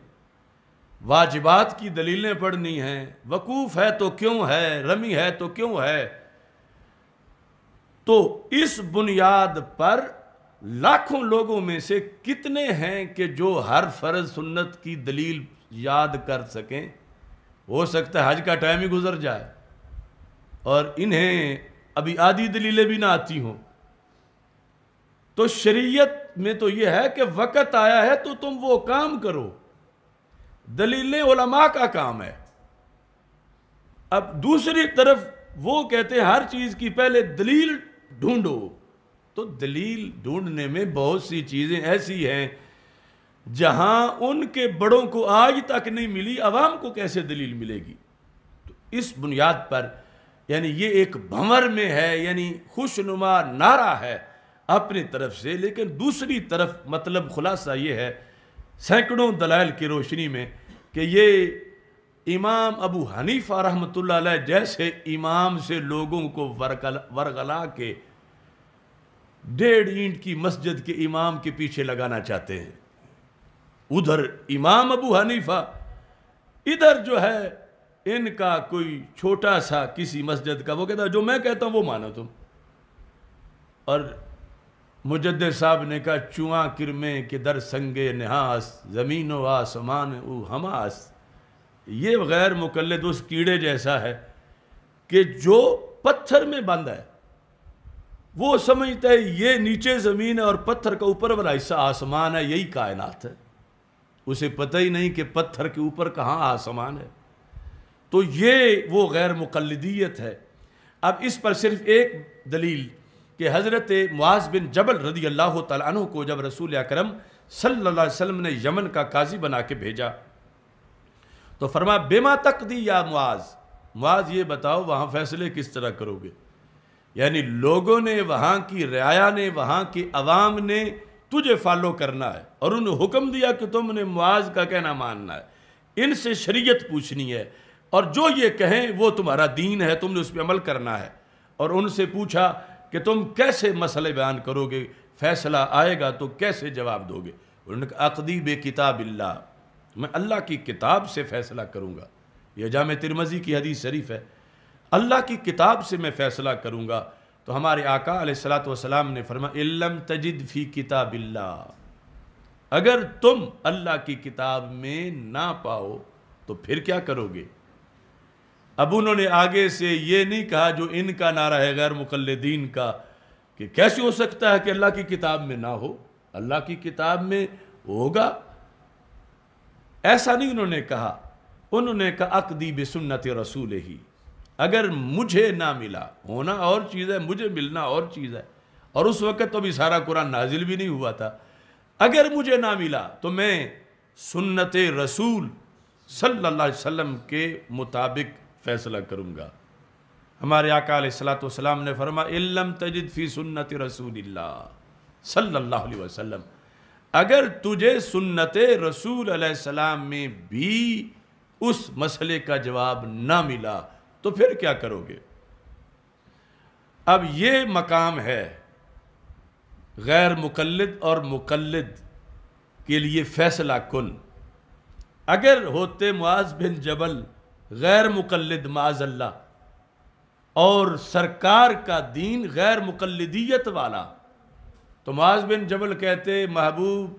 واجبات کی دلیلیں پڑھنی ہیں، وقوف ہے تو کیوں ہے، رمی ہے تو کیوں ہے۔ تو اس بنیاد پر لاکھوں لوگوں میں سے کتنے ہیں کہ جو ہر فرض سنت کی دلیل یاد کر سکیں؟ ہو سکتا ہے حج کا ٹائم ہی گزر جائے اور انہیں ابھی آدھی دلیلیں بھی نہ آتی ہوں۔ تو شریعت میں تو یہ ہے کہ وقت آیا ہے تو تم وہ کام کرو، دلیلیں علماء کا کام ہے۔ اب دوسری طرف وہ کہتے ہیں ہر چیز کی پہلے دلیل ڈھونڈو، تو دلیل ڈھونڈنے میں بہت سی چیزیں ایسی ہیں جہاں ان کے بڑوں کو آج تک نہیں ملی، عوام کو کیسے دلیل ملے گی؟ تو اس بنیاد پر یعنی یہ ایک بھنور میں ہے، یعنی خوشنما نعرہ ہے اپنی طرف سے، لیکن دوسری طرف مطلب خلاصہ یہ ہے سینکڑوں دلائل کی روشنی میں کہ یہ امام ابو حنیفہ رحمۃ اللہ علیہ جیسے امام سے لوگوں کو ورغلا کے 1.5 اینٹ کی مسجد کے امام کے پیچھے لگانا چاہتے ہیں۔ ادھر امام ابو حنیفہ، ادھر جو ہے ان کا کوئی چھوٹا سا کسی مسجد کا، وہ کہتا ہے جو میں کہتا ہوں وہ مانو تم۔ اور مجدد صاحب نے کہا چواں کرمیں کے در سنگے نحاس، زمین و آسمان او حماس، یہ غیر مقلد اس کیڑے جیسا ہے کہ جو پتھر میں بند ہے، وہ سمجھتا ہے یہ نیچے زمین ہے اور پتھر کا اوپر والا حصہ آسمان ہے، یہی کائنات ہے، اسے پتہ ہی نہیں کہ پتھر کے اوپر کہاں آسمان ہے۔ تو یہ وہ غیر مقلدیت ہے۔ اب اس پر صرف ایک دلیل کہ حضرت معاذ بن جبل رضی اللہ تعالیٰ عنہ کو جب رسول اکرم صلی اللہ علیہ وسلم نے یمن کا قاضی بنا کے بھیجا تو فرمایا بما تقضی یا معاذ یہ بتاؤ وہاں فیصلے کس طرح کرو گے؟ یعنی لوگوں نے، وہاں کی رعایا نے، وہاں کی عوام نے تجھے فالو کرنا ہے، اور انہوں نے حکم دیا کہ تم نے معاذ کا کہنا ماننا ہے، ان سے شریعت پوچھنی ہے، اور جو یہ کہیں وہ تمہارا دین ہے، تم نے اس پہ عمل کرنا ہے۔ اور ان سے پوچھا کہ تم کیسے مسئلے بیان کرو گے، فیصلہ آئے گا تو کیسے جواب دو گے؟ انہوں نے کہا اقضی بے کتاب اللہ، میں اللہ کی کتاب سے فیصلہ کروں گا۔ یہ جامع ترمذی کی حدیث شریف ہے، اللہ کی کتاب سے میں فیصلہ کروں گا۔ تو ہمارے آقا علیہ السلام نے فرمایا اِلَّمْ تَجِدْ فِي کتاب اللہ، اگر تم اللہ کی کتاب میں نہ پاؤ تو پھر کیا کرو گے؟ اب انہوں نے آگے سے یہ نہیں کہا جو ان کا نعرہ ہے غیر مقلدین کا کہ کیسے ہو سکتا ہے کہ اللہ کی کتاب میں نہ ہو، اللہ کی کتاب میں ہوگا، ایسا نہیں انہوں نے کہا۔ انہوں نے کہا اقدی بسنت رسول ہی، اگر مجھے نہ ملا، ہونا اور چیز ہے، مجھے ملنا اور چیز ہے، اور اس وقت تو بھی سارا قرآن نازل بھی نہیں ہوا تھا، اگر مجھے نہ ملا تو میں سنت رسول صلی اللہ علیہ وسلم کے مطابق فیصلہ کروں گا۔ ہمارے آقا علیہ الصلوۃ والسلام نے فرمایا ان لم تجد فی سنت رسول اللہ صلی اللہ علیہ وسلم، اگر تجھے سنت رسول علیہ السلام میں بھی اس مسئلے کا جواب نہ ملا تو پھر کیا کرو گے؟ اب یہ مقام ہے غیر مقلد اور مقلد کے لیے فیصلہ کن۔ اگر ہوتے معاذ بن جبل غیر مقلد معاذ اللہ اور سرکار کا دین غیر مقلدیت والا، تو معاذ بن جبل کہتے محبوب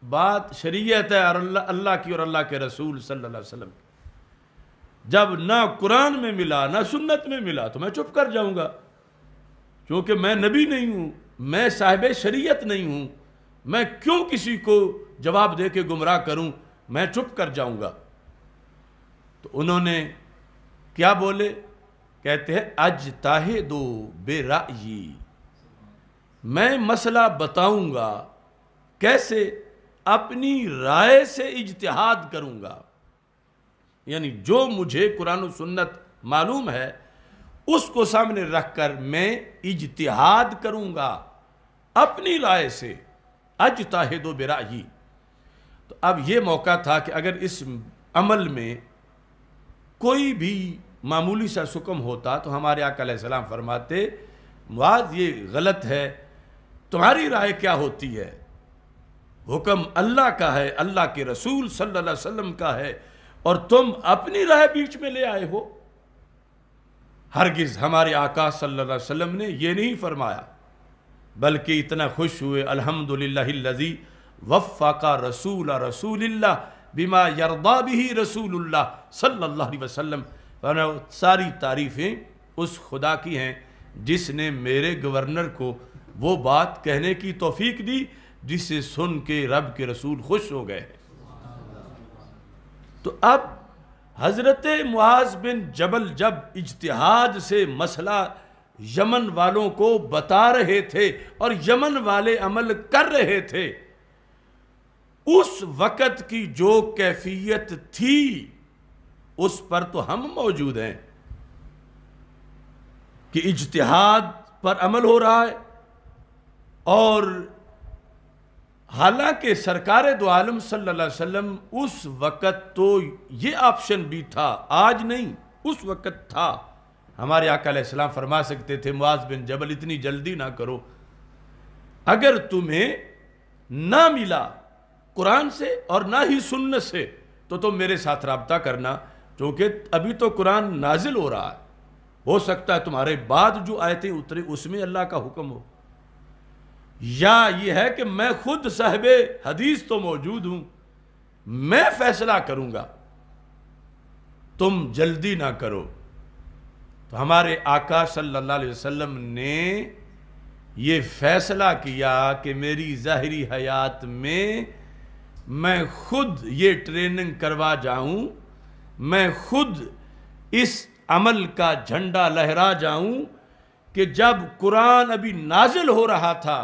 بات شریعت ہے اور اللہ کی اور اللہ کے رسول صلی اللہ علیہ وسلم، جب نہ قرآن میں ملا نہ سنت میں ملا تو میں چپ کر جاؤں گا، کیونکہ میں نبی نہیں ہوں، میں صاحب شریعت نہیں ہوں، میں کیوں کسی کو جواب دے کے گمراہ کروں، میں چپ کر جاؤں گا۔ تو انہوں نے کیا بولے؟ کہتے ہیں اجتہدو برأیی، میں مسئلہ بتاؤں گا، کیسے؟ اپنی رائے سے اجتہاد کروں گا، یعنی جو مجھے قرآن و سنت معلوم ہے اس کو سامنے رکھ کر میں اجتہاد کروں گا اپنی رائے سے، اجتہدو برأیی۔ تو اب یہ موقع تھا کہ اگر اس عمل میں کوئی بھی معمولی سا سکم ہوتا تو ہمارے آقا علیہ السلام فرماتے معاذ یہ غلط ہے، تمہاری رائے کیا ہوتی ہے؟ حکم اللہ کا ہے، اللہ کے رسول صلی اللہ علیہ وسلم کا ہے، اور تم اپنی رائے بیچ میں لے آئے ہو۔ ہرگز ہمارے آقا صلی اللہ علیہ وسلم نے یہ نہیں فرمایا، بلکہ اتنا خوش ہوئے الحمدللہ الذی وفق رسول رسول اللہ بما یرضا بہ رسول اللہ صلی اللہ علیہ وسلم، ساری تعریفیں اس خدا کی ہیں جس نے میرے گورنر کو وہ بات کہنے کی توفیق دی جسے سن کے رب کے رسول خوش ہو گئے۔ تو اب حضرت معاذ بن جبل جب اجتہاد سے مسئلہ یمن والوں کو بتا رہے تھے اور یمن والے عمل کر رہے تھے، اس وقت کی جو کیفیت تھی اس پر تو ہم موجود ہیں کہ اجتہاد پر عمل ہو رہا ہے، اور حالانکہ سرکار دو عالم صلی اللہ علیہ وسلم اس وقت تو یہ آپشن بھی تھا، آج نہیں، اس وقت تھا۔ ہمارے آقا علیہ السلام فرما سکتے تھے معاذ بن جبل اتنی جلدی نہ کرو، اگر تمہیں نہ ملا قرآن سے اور نہ ہی سنت سے تو تم میرے ساتھ رابطہ کرنا، کیونکہ ابھی تو قرآن نازل ہو رہا ہے، ہو سکتا ہے تمہارے بعد جو آیتیں اترے اس میں اللہ کا حکم ہو، یا یہ ہے کہ میں خود صاحب حدیث تو موجود ہوں، میں فیصلہ کروں گا، تم جلدی نہ کرو۔ تو ہمارے آقا صلی اللہ علیہ وسلم نے یہ فیصلہ کیا کہ میری ظاہری حیات میں خود یہ ٹریننگ کروا جاؤں، میں خود اس عمل کا جھنڈا لہرا جاؤں کہ جب قرآن ابھی نازل ہو رہا تھا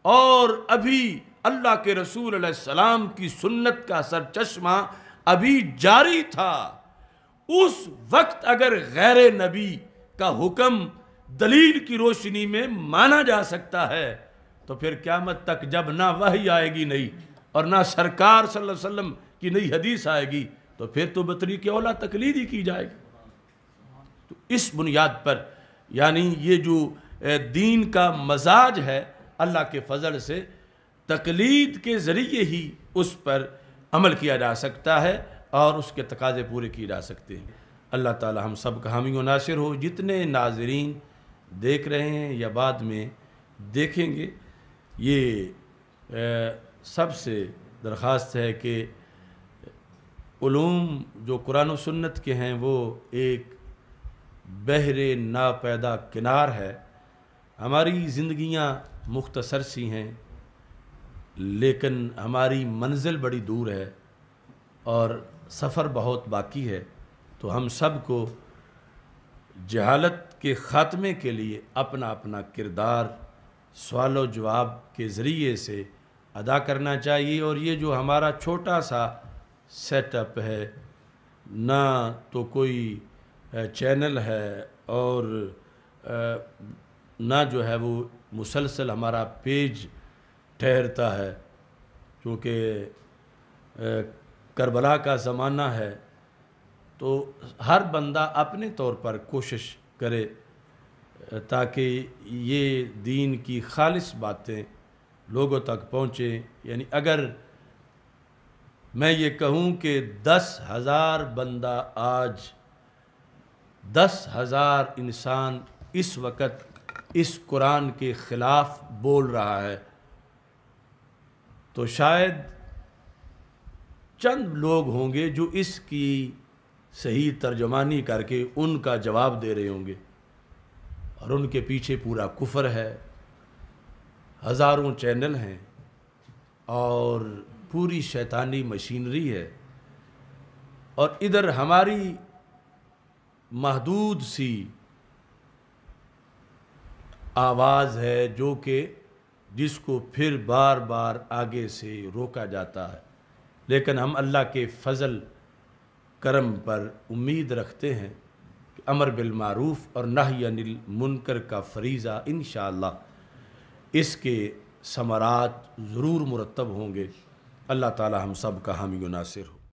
اور ابھی اللہ کے رسول علیہ السلام کی سنت کا سرچشمہ ابھی جاری تھا، اس وقت اگر غیر نبی کا حکم دلیل کی روشنی میں مانا جا سکتا ہے تو پھر قیامت تک جب نہ وحی آئے گی نہیں اور نہ سرکار صلی اللہ علیہ وسلم کی نئی حدیث آئے گی تو پھر تو بطریق اولا تقلید ہی کی جائے گی۔ تو اس بنیاد پر یعنی یہ جو دین کا مزاج ہے اللہ کے فضل سے تقلید کے ذریعے ہی اس پر عمل کیا جا سکتا ہے اور اس کے تقاضے پورے کیے جا سکتے ہیں۔ اللہ تعالی ہم سب کا حامی و ناصر ہو۔ جتنے ناظرین دیکھ رہے ہیں یا بعد میں دیکھیں گے، یہ سب سے درخواست ہے کہ علوم جو قرآن و سنت کے ہیں وہ ایک بحر ناپیدا کنار ہے۔ ہماری زندگیاں مختصر سی ہیں لیکن ہماری منزل بڑی دور ہے، اور سفر بہت باقی ہے، تو ہم سب کو جہالت کے خاتمے کے لیے اپنا اپنا کردار سوال و جواب کے ذریعے سے ادا کرنا چاہیے۔ اور یہ جو ہمارا چھوٹا سا سیٹ اپ ہے، نہ تو کوئی چینل ہے اور نہ جو ہے وہ مسلسل ہمارا پیج ٹھہرتا ہے، کیونکہ کربلا کا زمانہ ہے، تو ہر بندہ اپنے طور پر کوشش کرے تاکہ یہ دین کی خالص باتیں لوگوں تک پہنچیں۔ یعنی اگر میں یہ کہوں کہ 10,000 بندہ آج 10,000 انسان اس وقت اس قرآن کے خلاف بول رہا ہے، تو شاید چند لوگ ہوں گے جو اس کی صحیح ترجمانی کر کے ان کا جواب دے رہے ہوں گے، اور ان کے پیچھے پورا کفر ہے، ہزاروں چینل ہیں اور پوری شیطانی مشینری ہے، اور ادھر ہماری محدود سی آواز ہے جو کہ جس کو پھر بار بار آگے سے روکا جاتا ہے۔ لیکن ہم اللہ کے فضل کرم پر امید رکھتے ہیں کہ امر بالمعروف اور نہی عن المنکر کا فریضہ انشاءاللہ اس کے ثمرات ضرور مرتب ہوں گے۔ اللہ تعالی ہم سب کا حامی و ناصر ہو۔